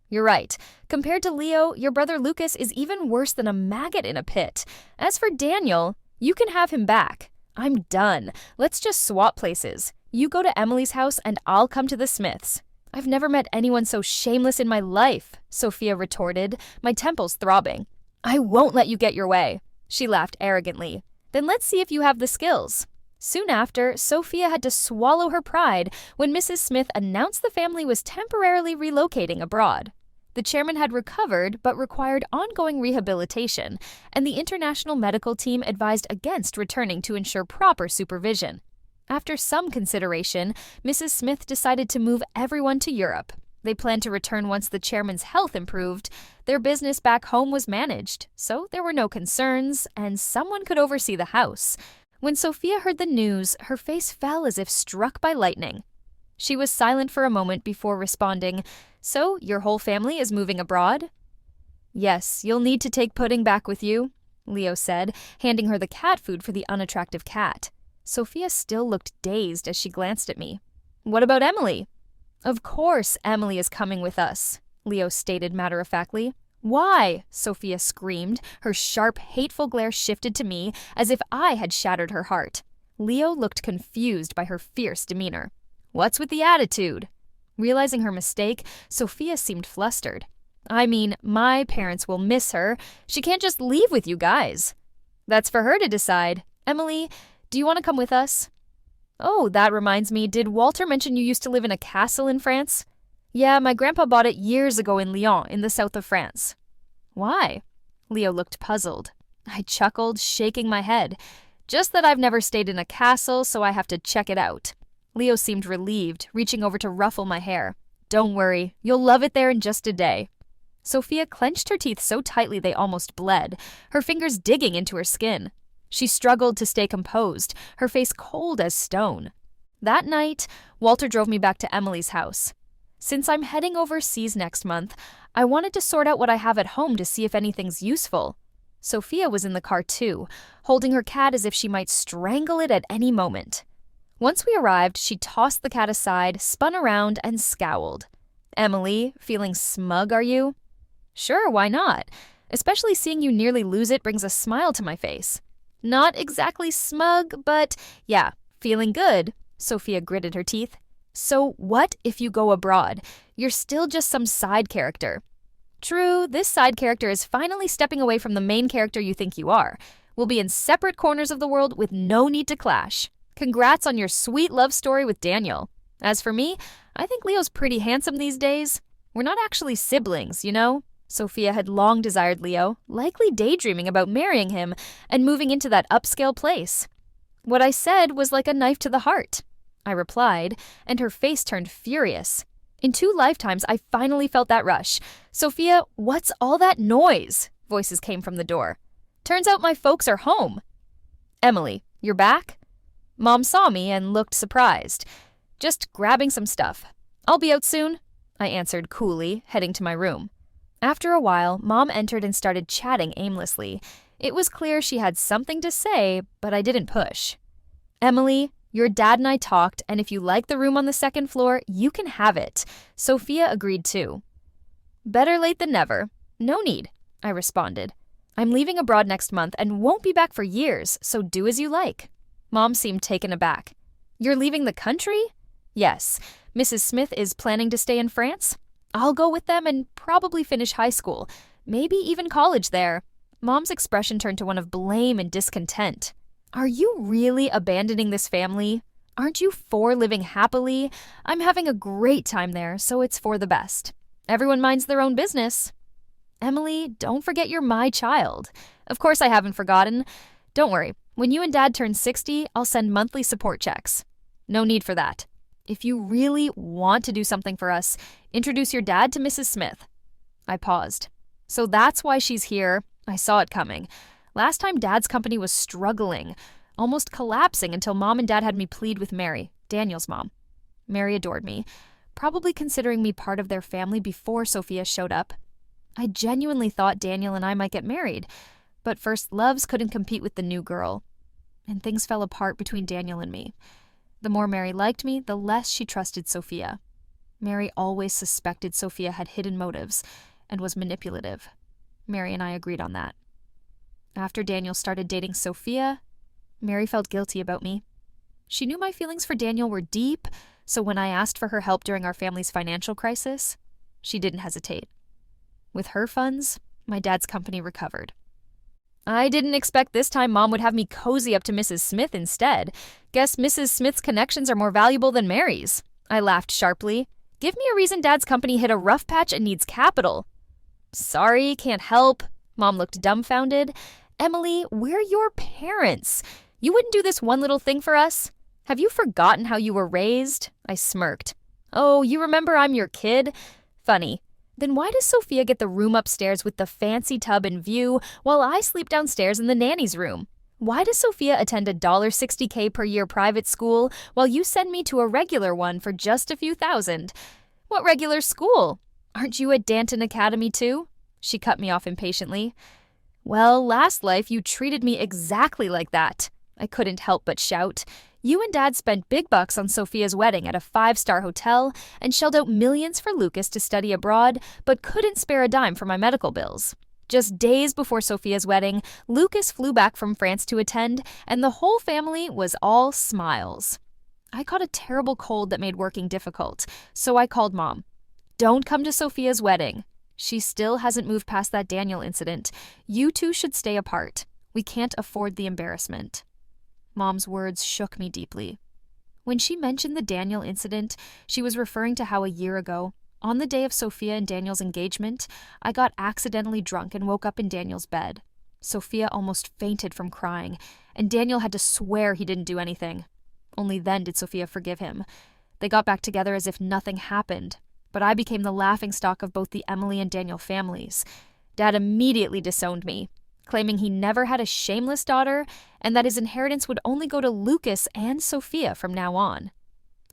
"You're right. Compared to Leo, your brother Lucas is even worse than a maggot in a pit. As for Daniel, you can have him back. I'm done. Let's just swap places. You go to Emily's house and I'll come to the Smiths." "I've never met anyone so shameless in my life," Sophia retorted, my temples throbbing. "I won't let you get your way." She laughed arrogantly. "Then let's see if you have the skills." Soon after, Sophia had to swallow her pride when Mrs. Smith announced the family was temporarily relocating abroad. The chairman had recovered but required ongoing rehabilitation, and the international medical team advised against returning to ensure proper supervision. After some consideration, Mrs. Smith decided to move everyone to Europe. They planned to return once the chairman's health improved. Their business back home was managed, so there were no concerns, and someone could oversee the house. When Sophia heard the news, her face fell as if struck by lightning. She was silent for a moment before responding, "So, your whole family is moving abroad?" "Yes, you'll need to take Pudding back with you," Leo said, handing her the cat food for the unattractive cat. Sophia still looked dazed as she glanced at me. "What about Emily?" "Of course Emily is coming with us," Leo stated matter-of-factly. "Why?" Sophia screamed. Her sharp, hateful glare shifted to me as if I had shattered her heart. Leo looked confused by her fierce demeanor. "What's with the attitude?" Realizing her mistake, Sophia seemed flustered. "I mean, my parents will miss her. She can't just leave with you guys." "That's for her to decide. Emily, do you want to come with us?" "Oh, that reminds me, did Walter mention you used to live in a castle in France?" "Yeah, my grandpa bought it years ago in Lyon, in the south of France." "Why?" Leo looked puzzled. I chuckled, shaking my head. "Just that I've never stayed in a castle, so I have to check it out." Leo seemed relieved, reaching over to ruffle my hair. "Don't worry, you'll love it there in just a day." Sophia clenched her teeth so tightly they almost bled, her fingers digging into her skin. She struggled to stay composed, her face cold as stone. That night, Walter drove me back to Emily's house. Since I'm heading overseas next month, I wanted to sort out what I have at home to see if anything's useful. Sophia was in the car too, holding her cat as if she might strangle it at any moment. Once we arrived, she tossed the cat aside, spun around, and scowled. "Emily, feeling smug, are you?" "Sure, why not? Especially seeing you nearly lose it brings a smile to my face." "Not exactly smug, but yeah, feeling good," Sophia gritted her teeth. "So what if you go abroad? You're still just some side character." "True, this side character is finally stepping away from the main character you think you are. We'll be in separate corners of the world with no need to clash. Congrats on your sweet love story with Daniel. As for me, I think Leo's pretty handsome these days. We're not actually siblings, you know? Sophia had long desired Leo, likely daydreaming about marrying him and moving into that upscale place. What I said was like a knife to the heart. I replied, and her face turned furious. In 2 lifetimes, I finally felt that rush. Sophia, what's all that noise? Voices came from the door. Turns out my folks are home. Emily, you're back? Mom saw me and looked surprised. Just grabbing some stuff. I'll be out soon, I answered coolly, heading to my room. After a while, Mom entered and started chatting aimlessly. It was clear she had something to say, but I didn't push. Emily, your dad and I talked, and if you like the room on the 2nd floor, you can have it. Sophia agreed too. Better late than never. No need, I responded. I'm leaving abroad next month and won't be back for years, so do as you like. Mom seemed taken aback. You're leaving the country? Yes. Mrs. Smith is planning to stay in France. I'll go with them and probably finish high school, maybe even college there. Mom's expression turned to one of blame and discontent. Are you really abandoning this family? Aren't you 4 living happily? I'm having a great time there, so it's for the best. Everyone minds their own business. Emily, don't forget you're my child. Of course I haven't forgotten. Don't worry, when you and Dad turn 60, I'll send monthly support checks. No need for that. If you really want to do something for us, introduce your dad to Mrs. Smith. I paused. So that's why she's here. I saw it coming. Last time Dad's company was struggling, almost collapsing until Mom and Dad had me plead with Mary, Daniel's mom. Mary adored me, probably considering me part of their family before Sophia showed up. I genuinely thought Daniel and I might get married, but first loves couldn't compete with the new girl, and things fell apart between Daniel and me. The more Mary liked me, the less she trusted Sophia. Mary always suspected Sophia had hidden motives and was manipulative. Mary and I agreed on that. After Daniel started dating Sophia, Mary felt guilty about me. She knew my feelings for Daniel were deep, so when I asked for her help during our family's financial crisis, she didn't hesitate. With her funds, my dad's company recovered. I didn't expect this time Mom would have me cozy up to Mrs. Smith instead. Guess Mrs. Smith's connections are more valuable than Mary's. I laughed sharply. Give me a reason Dad's company hit a rough patch and needs capital. Sorry, can't help. Mom looked dumbfounded. Emily, we're your parents. You wouldn't do this one little thing for us? Have you forgotten how you were raised? I smirked. Oh, you remember I'm your kid? Funny. Then why does Sophia get the room upstairs with the fancy tub and view while I sleep downstairs in the nanny's room? Why does Sophia attend a $60K per year private school while you send me to a regular one for just a few thousand? What regular school? Aren't you at Danton Academy too? She cut me off impatiently. Well, last life you treated me exactly like that. I couldn't help but shout. You and Dad spent big bucks on Sophia's wedding at a 5-star hotel and shelled out millions for Lucas to study abroad, but couldn't spare a dime for my medical bills. Just days before Sophia's wedding, Lucas flew back from France to attend, and the whole family was all smiles. I caught a terrible cold that made working difficult, so I called Mom. Don't come to Sophia's wedding. She still hasn't moved past that Daniel incident. You two should stay apart. We can't afford the embarrassment. Mom's words shook me deeply. When she mentioned the Daniel incident, she was referring to how a year ago, on the day of Sophia and Daniel's engagement, I got accidentally drunk and woke up in Daniel's bed. Sophia almost fainted from crying, and Daniel had to swear he didn't do anything. Only then did Sophia forgive him. They got back together as if nothing happened, but I became the laughingstock of both the Emily and Daniel families. Dad immediately disowned me, claiming he never had a shameless daughter and that his inheritance would only go to Lucas and Sophia from now on.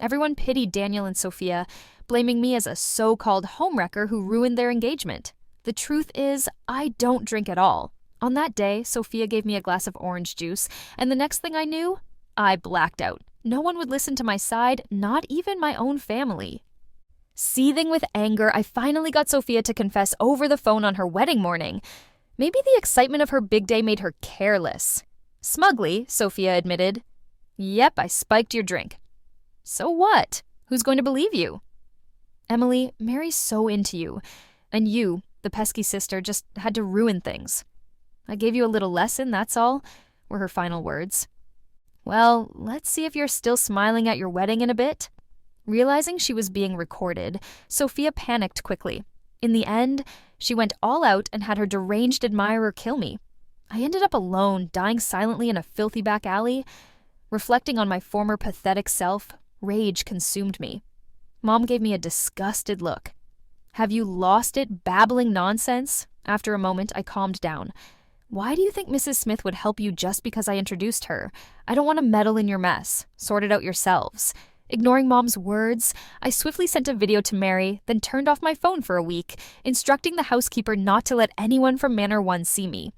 Everyone pitied Daniel and Sophia, blaming me as a so-called homewrecker who ruined their engagement. The truth is, I don't drink at all. On that day, Sophia gave me a glass of orange juice, and the next thing I knew, I blacked out. No one would listen to my side, not even my own family. Seething with anger, I finally got Sophia to confess over the phone on her wedding morning. Maybe the excitement of her big day made her careless. Smugly, Sophia admitted, "Yep, I spiked your drink." So what? Who's going to believe you? Emily, Mary's so into you, and you, the pesky sister, just had to ruin things. I gave you a little lesson, that's all, were her final words. Well, let's see if you're still smiling at your wedding in a bit. Realizing she was being recorded, Sophia panicked quickly. In the end, She went all out and had her deranged admirer kill me. I ended up alone, dying silently in a filthy back alley. Reflecting on my former pathetic self, rage consumed me. Mom gave me a disgusted look. "Have you lost it, babbling nonsense?" After a moment, I calmed down. "Why do you think Mrs. Smith would help you just because I introduced her? I don't want to meddle in your mess. Sort it out yourselves." Ignoring Mom's words, I swiftly sent a video to Mary, then turned off my phone for a week, instructing the housekeeper not to let anyone from Manor 1 see me.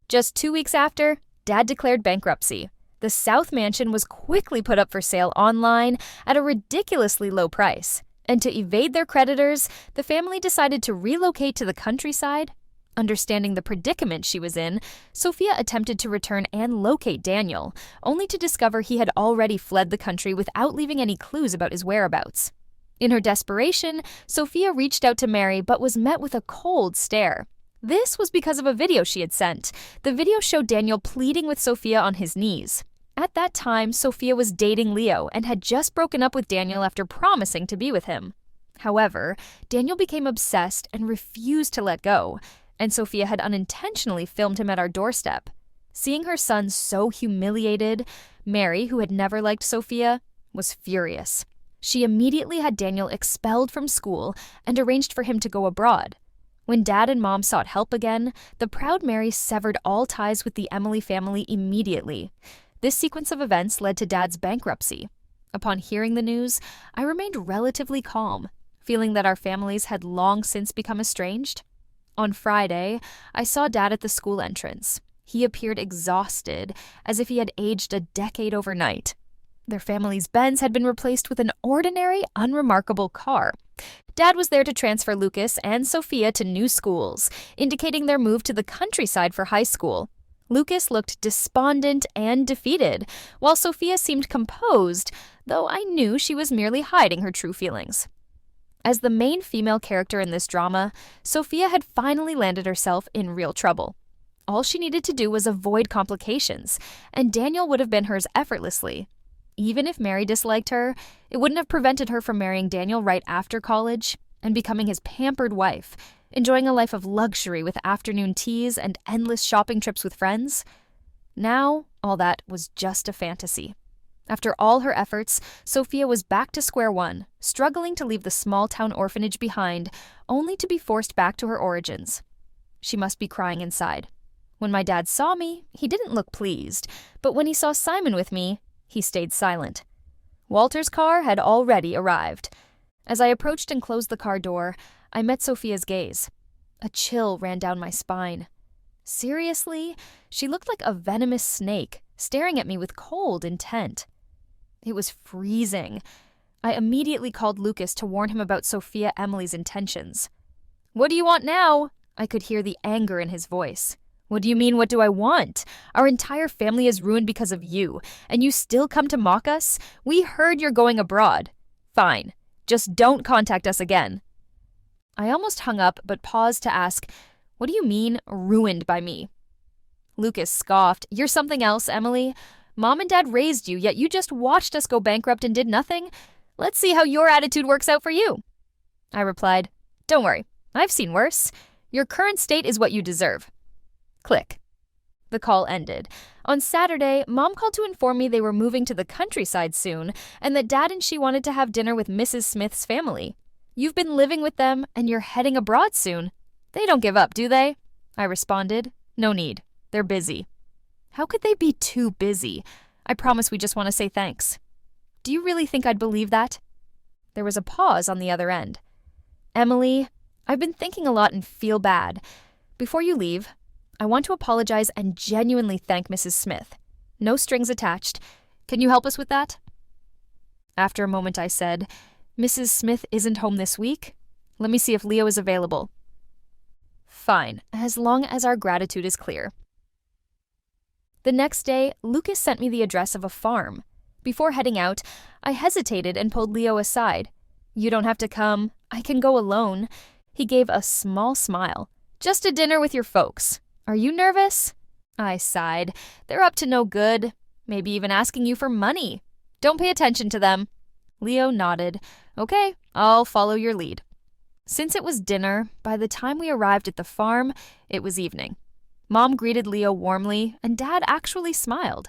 Just 2 weeks after, Dad declared bankruptcy. The South Mansion was quickly put up for sale online at a ridiculously low price. And to evade their creditors, the family decided to relocate to the countryside. Understanding the predicament she was in, Sophia attempted to return and locate Daniel, only to discover he had already fled the country without leaving any clues about his whereabouts. In her desperation, Sophia reached out to Mary but was met with a cold stare. This was because of a video she had sent. The video showed Daniel pleading with Sophia on his knees. At that time, Sophia was dating Leo and had just broken up with Daniel after promising to be with him. However, Daniel became obsessed and refused to let go, and Sophia had unintentionally filmed him at our doorstep. Seeing her son so humiliated, Mary, who had never liked Sophia, was furious. She immediately had Daniel expelled from school and arranged for him to go abroad. When Dad and Mom sought help again, the proud Mary severed all ties with the Emily family immediately. This sequence of events led to Dad's bankruptcy. Upon hearing the news, I remained relatively calm, feeling that our families had long since become estranged. On Friday, I saw Dad at the school entrance. He appeared exhausted, as if he had aged a decade overnight. Their family's Benz had been replaced with an ordinary, unremarkable car. Dad was there to transfer Lucas and Sophia to new schools, indicating their move to the countryside for high school. Lucas looked despondent and defeated, while Sophia seemed composed, though I knew she was merely hiding her true feelings. As the main female character in this drama, Sophia had finally landed herself in real trouble. All she needed to do was avoid complications, and Daniel would have been hers effortlessly. Even if Mary disliked her, it wouldn't have prevented her from marrying Daniel right after college and becoming his pampered wife, enjoying a life of luxury with afternoon teas and endless shopping trips with friends. Now, all that was just a fantasy. After all her efforts, Sophia was back to square one, struggling to leave the small-town orphanage behind, only to be forced back to her origins. She must be crying inside. When my dad saw me, he didn't look pleased, but when he saw Simon with me, he stayed silent. Walter's car had already arrived. As I approached and closed the car door, I met Sophia's gaze. A chill ran down my spine. Seriously, she looked like a venomous snake, staring at me with cold intent. It was freezing. I immediately called Lucas to warn him about Sophia Emily's intentions. "What do you want now?" I could hear the anger in his voice. "What do you mean, what do I want? Our entire family is ruined because of you, and you still come to mock us? We heard you're going abroad." "Fine. Just don't contact us again." I almost hung up, but paused to ask, "What do you mean, ruined by me?" Lucas scoffed. "You're something else, Emily. Mom and Dad raised you, yet you just watched us go bankrupt and did nothing. Let's see how your attitude works out for you." I replied, "Don't worry. I've seen worse. Your current state is what you deserve." Click. The call ended. On Saturday, Mom called to inform me they were moving to the countryside soon and that Dad and she wanted to have dinner with Mrs. Smith's family. "You've been living with them and you're heading abroad soon. They don't give up, do they?" I responded, "No need. They're busy." How could they be too busy? I promise we just want to say thanks. Do you really think I'd believe that? There was a pause on the other end. "Emily, I've been thinking a lot and feel bad. Before you leave, I want to apologize and genuinely thank Mrs. Smith. No strings attached. Can you help us with that?" After a moment I said, "Mrs. Smith isn't home this week. Let me see if Leo is available." "Fine, as long as our gratitude is clear." The next day, Lucas sent me the address of a farm. Before heading out, I hesitated and pulled Leo aside. "You don't have to come. I can go alone." He gave a small smile. "Just a dinner with your folks. Are you nervous?" I sighed. "They're up to no good. Maybe even asking you for money. Don't pay attention to them." Leo nodded. "Okay, I'll follow your lead." Since it was dinner, by the time we arrived at the farm, it was evening. Mom greeted Leo warmly, and Dad actually smiled.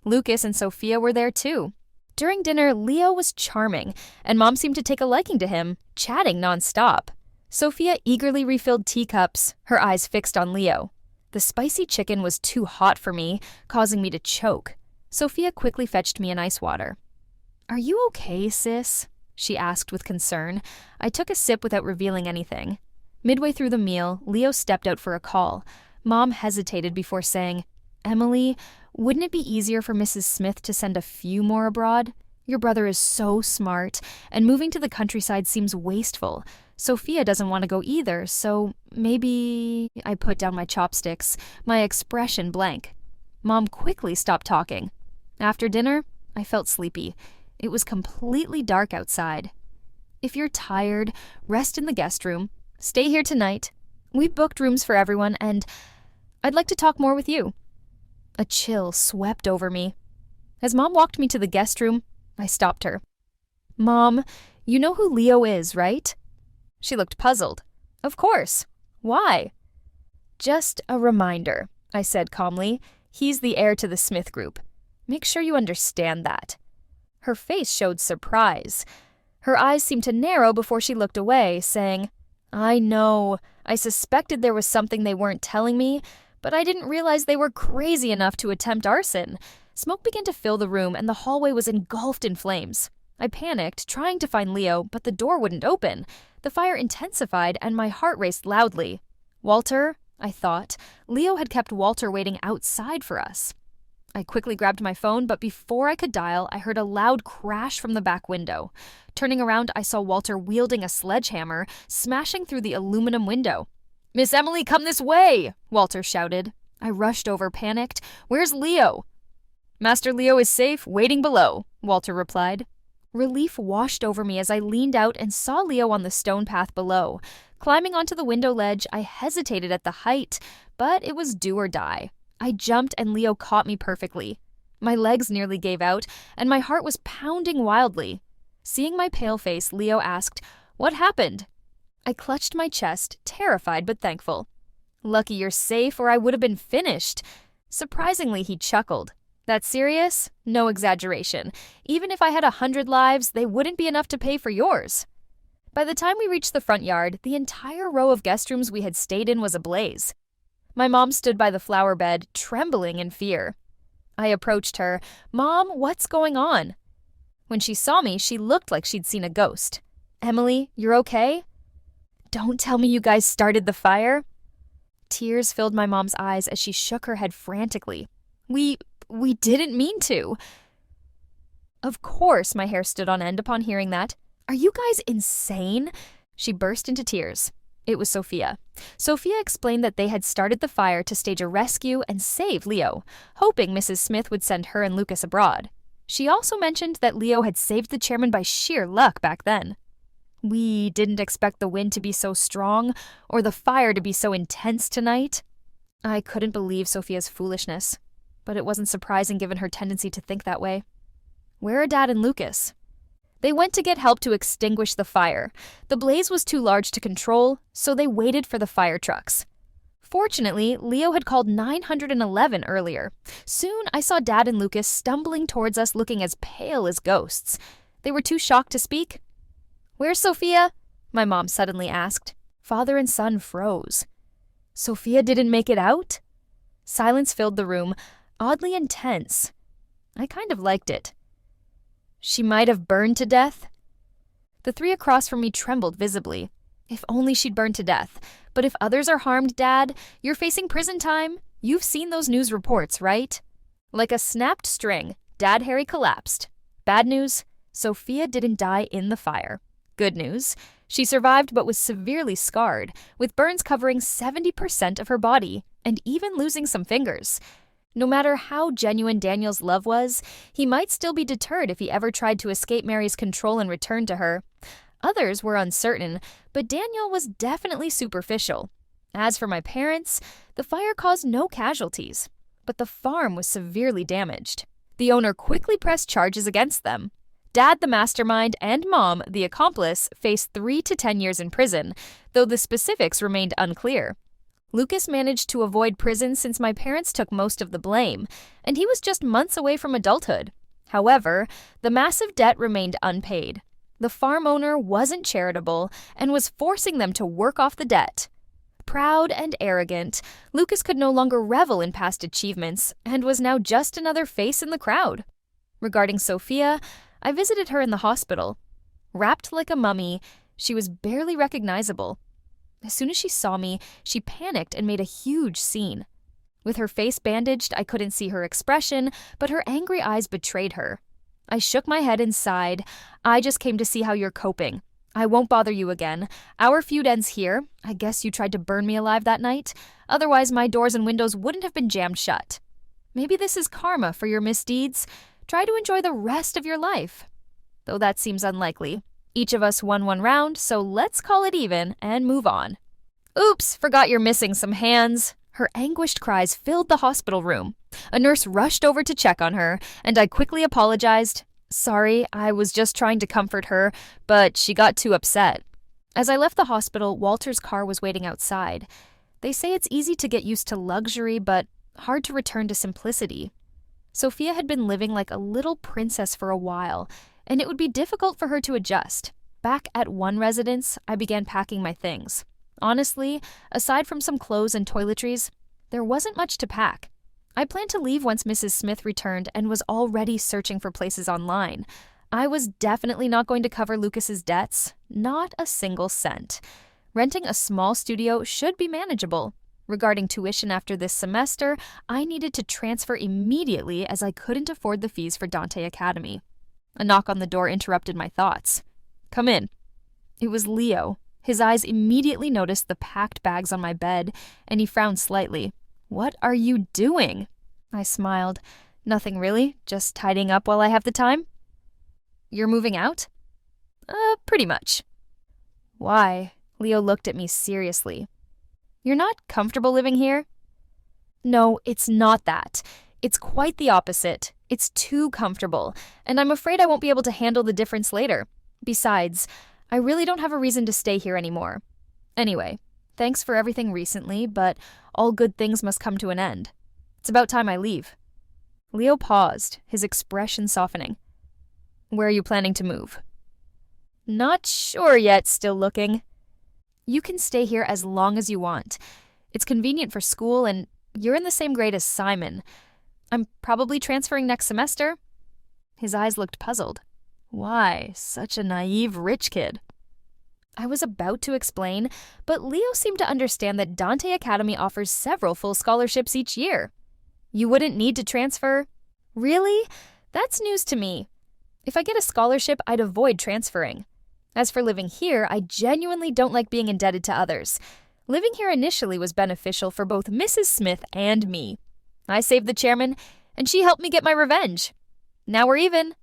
Lucas and Sophia were there too. During dinner, Leo was charming, and Mom seemed to take a liking to him, chatting nonstop. Sophia eagerly refilled teacups, her eyes fixed on Leo. The spicy chicken was too hot for me, causing me to choke. Sophia quickly fetched me an ice water. "Are you okay, sis?" she asked with concern. I took a sip without revealing anything. Midway through the meal, Leo stepped out for a call. Mom hesitated before saying, "Emily, wouldn't it be easier for Mrs. Smith to send a few more abroad? Your brother is so smart, and moving to the countryside seems wasteful. Sophia doesn't want to go either, so maybe—" I put down my chopsticks, my expression blank. Mom quickly stopped talking. After dinner, I felt sleepy. It was completely dark outside. "If you're tired, rest in the guest room. Stay here tonight. We've booked rooms for everyone, and I'd like to talk more with you." A chill swept over me. As Mom walked me to the guest room, I stopped her. "Mom, you know who Leo is, right?" She looked puzzled. "Of course. Why?" "Just a reminder," I said calmly. "He's the heir to the Smith Group. Make sure you understand that." Her face showed surprise. Her eyes seemed to narrow before she looked away, saying, "I know. I suspected there was something they weren't telling me, but I didn't realize they were crazy enough to attempt arson." Smoke began to fill the room, and the hallway was engulfed in flames. I panicked, trying to find Leo, but the door wouldn't open. The fire intensified, and my heart raced loudly. Walter, I thought. Leo had kept Walter waiting outside for us. I quickly grabbed my phone, but before I could dial, I heard a loud crash from the back window. Turning around, I saw Walter wielding a sledgehammer, smashing through the aluminum window. "Miss Emily, come this way!" Walter shouted. I rushed over, panicked. "Where's Leo?" "Master Leo is safe, waiting below," Walter replied. Relief washed over me as I leaned out and saw Leo on the stone path below. Climbing onto the window ledge, I hesitated at the height, but it was do or die. I jumped and Leo caught me perfectly. My legs nearly gave out, and my heart was pounding wildly. Seeing my pale face, Leo asked, "What happened?" I clutched my chest, terrified but thankful. "Lucky you're safe, or I would have been finished." Surprisingly, he chuckled. "That serious? No exaggeration. Even if I had 100 lives, they wouldn't be enough to pay for yours." By the time we reached the front yard, the entire row of guest rooms we had stayed in was ablaze. My mom stood by the flower bed, trembling in fear. I approached her. "Mom, what's going on?" When she saw me, she looked like she'd seen a ghost. "Emily, you're okay?" "Don't tell me you guys started the fire." Tears filled my mom's eyes as she shook her head frantically. We didn't mean to." Of course, my hair stood on end upon hearing that. "Are you guys insane?" She burst into tears. It was Sophia. Sophia explained that they had started the fire to stage a rescue and save Leo, hoping Mrs. Smith would send her and Lucas abroad. She also mentioned that Leo had saved the chairman by sheer luck back then. We didn't expect the wind to be so strong, or the fire to be so intense tonight. I couldn't believe Sophia's foolishness, but it wasn't surprising given her tendency to think that way. "Where are Dad and Lucas?" They went to get help to extinguish the fire. The blaze was too large to control, so they waited for the fire trucks. Fortunately, Leo had called 911 earlier. Soon, I saw Dad and Lucas stumbling towards us looking as pale as ghosts. They were too shocked to speak. "Where's Sophia?" my mom suddenly asked. Father and son froze. Sophia didn't make it out? Silence filled the room, oddly intense. I kind of liked it. She might have burned to death. The three across from me trembled visibly. If only she'd burned to death. But if others are harmed, Dad, you're facing prison time. You've seen those news reports, right? Like a snapped string, Dad Harry collapsed. Bad news, Sophia didn't die in the fire. Good news, she survived but was severely scarred, with burns covering 70% of her body, and even losing some fingers. No matter how genuine Daniel's love was, he might still be deterred if he ever tried to escape Mary's control and return to her. Others were uncertain, but Daniel was definitely superficial. As for my parents, the fire caused no casualties, but the farm was severely damaged. The owner quickly pressed charges against them. Dad, the mastermind, and Mom, the accomplice, faced 3 to 10 years in prison, though the specifics remained unclear. Lucas managed to avoid prison since my parents took most of the blame, and he was just months away from adulthood. However, the massive debt remained unpaid. The farm owner wasn't charitable and was forcing them to work off the debt. Proud and arrogant, Lucas could no longer revel in past achievements and was now just another face in the crowd. Regarding Sophia, I visited her in the hospital. Wrapped like a mummy, she was barely recognizable. As soon as she saw me, she panicked and made a huge scene. With her face bandaged, I couldn't see her expression, but her angry eyes betrayed her. I shook my head and sighed. I just came to see how you're coping. I won't bother you again. Our feud ends here. I guess you tried to burn me alive that night. Otherwise, my doors and windows wouldn't have been jammed shut. Maybe this is karma for your misdeeds. Try to enjoy the rest of your life. Though that seems unlikely. Each of us won 1 round, so let's call it even and move on. Oops, forgot you're missing some hands. Her anguished cries filled the hospital room. A nurse rushed over to check on her, and I quickly apologized. Sorry, I was just trying to comfort her, but she got too upset. As I left the hospital, Walter's car was waiting outside. They say it's easy to get used to luxury, but hard to return to simplicity. Sophia had been living like a little princess for a while, and it would be difficult for her to adjust. Back at one residence, I began packing my things. Honestly, aside from some clothes and toiletries, there wasn't much to pack. I planned to leave once Mrs. Smith returned and was already searching for places online. I was definitely not going to cover Lucas's debts, not a single cent. Renting a small studio should be manageable. Regarding tuition after this semester, I needed to transfer immediately as I couldn't afford the fees for Dante Academy. A knock on the door interrupted my thoughts. Come in. It was Leo. His eyes immediately noticed the packed bags on my bed, and he frowned slightly. What are you doing? I smiled. Nothing really, just tidying up while I have the time. You're moving out? Pretty much. Why? Leo looked at me seriously. You're not comfortable living here? No, it's not that. It's quite the opposite. It's too comfortable, and I'm afraid I won't be able to handle the difference later. Besides, I really don't have a reason to stay here anymore. Anyway, thanks for everything recently, but all good things must come to an end. It's about time I leave. Leo paused, his expression softening. Where are you planning to move? Not sure yet, still looking. You can stay here as long as you want. It's convenient for school, and you're in the same grade as Simon. I'm probably transferring next semester. His eyes looked puzzled. Why, such a naive rich kid? I was about to explain, but Leo seemed to understand that Dante Academy offers several full scholarships each year. You wouldn't need to transfer? Really? That's news to me. If I get a scholarship, I'd avoid transferring. As for living here, I genuinely don't like being indebted to others. Living here initially was beneficial for both Mrs. Smith and me. I saved the chairman, and she helped me get my revenge. Now we're even.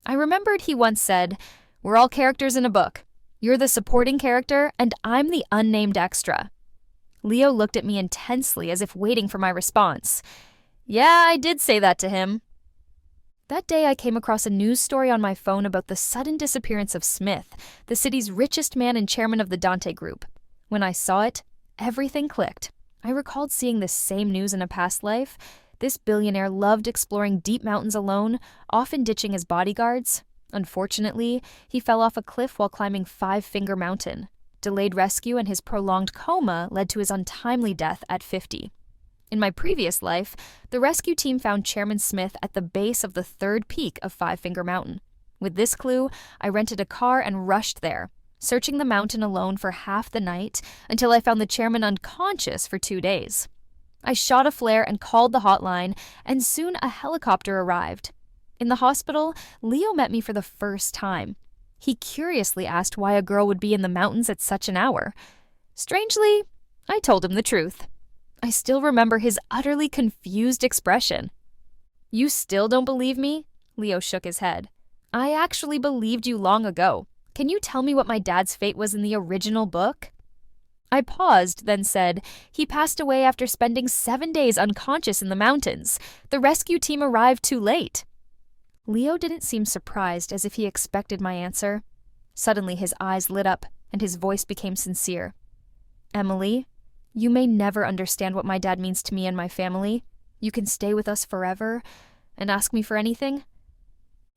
I remembered he once said, "We're all characters in a book. You're the supporting character, and I'm the unnamed extra." Leo looked at me intensely as if waiting for my response. Yeah, I did say that to him. That day I came across a news story on my phone about the sudden disappearance of Smith, the city's richest man and chairman of the Dante Group. When I saw it, everything clicked. I recalled seeing this same news in a past life. This billionaire loved exploring deep mountains alone, often ditching his bodyguards. Unfortunately, he fell off a cliff while climbing Five Finger Mountain. Delayed rescue and his prolonged coma led to his untimely death at 50. In my previous life, the rescue team found Chairman Smith at the base of the third peak of Five Finger Mountain. With this clue, I rented a car and rushed there, searching the mountain alone for half the night until I found the chairman unconscious for 2 days. I shot a flare and called the hotline, and soon a helicopter arrived. In the hospital, Leo met me for the first time. He curiously asked why a girl would be in the mountains at such an hour. Strangely, I told him the truth. I still remember his utterly confused expression. You still don't believe me? Leo shook his head. I actually believed you long ago. Can you tell me what my dad's fate was in the original book? I paused, then said, he passed away after spending 7 days unconscious in the mountains. The rescue team arrived too late. Leo didn't seem surprised, as if he expected my answer. Suddenly his eyes lit up, and his voice became sincere. "Emily, you may never understand what my dad means to me and my family. You can stay with us forever and ask me for anything."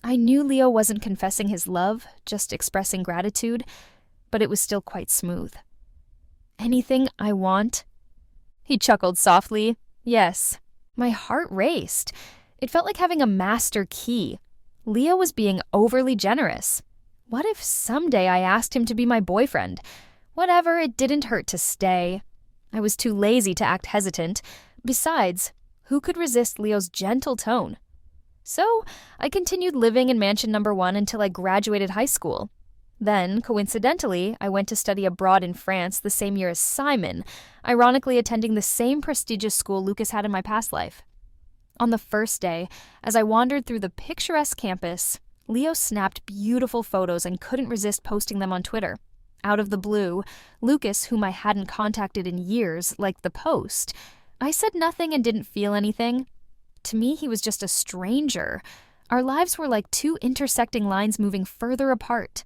I knew Leo wasn't confessing his love, just expressing gratitude, but it was still quite smooth. "Anything I want?" He chuckled softly. "Yes." My heart raced. It felt like having a master key. Leo was being overly generous. What if someday I asked him to be my boyfriend? Whatever, it didn't hurt to stay. I was too lazy to act hesitant. Besides, who could resist Leo's gentle tone? So I continued living in mansion number 1 until I graduated high school. Then, coincidentally, I went to study abroad in France the same year as Simon, ironically attending the same prestigious school Lucas had in my past life. On the first day, as I wandered through the picturesque campus, Leo snapped beautiful photos and couldn't resist posting them on Twitter. Out of the blue, Lucas, whom I hadn't contacted in years, liked the post. I said nothing and didn't feel anything. To me, he was just a stranger. Our lives were like two intersecting lines moving further apart.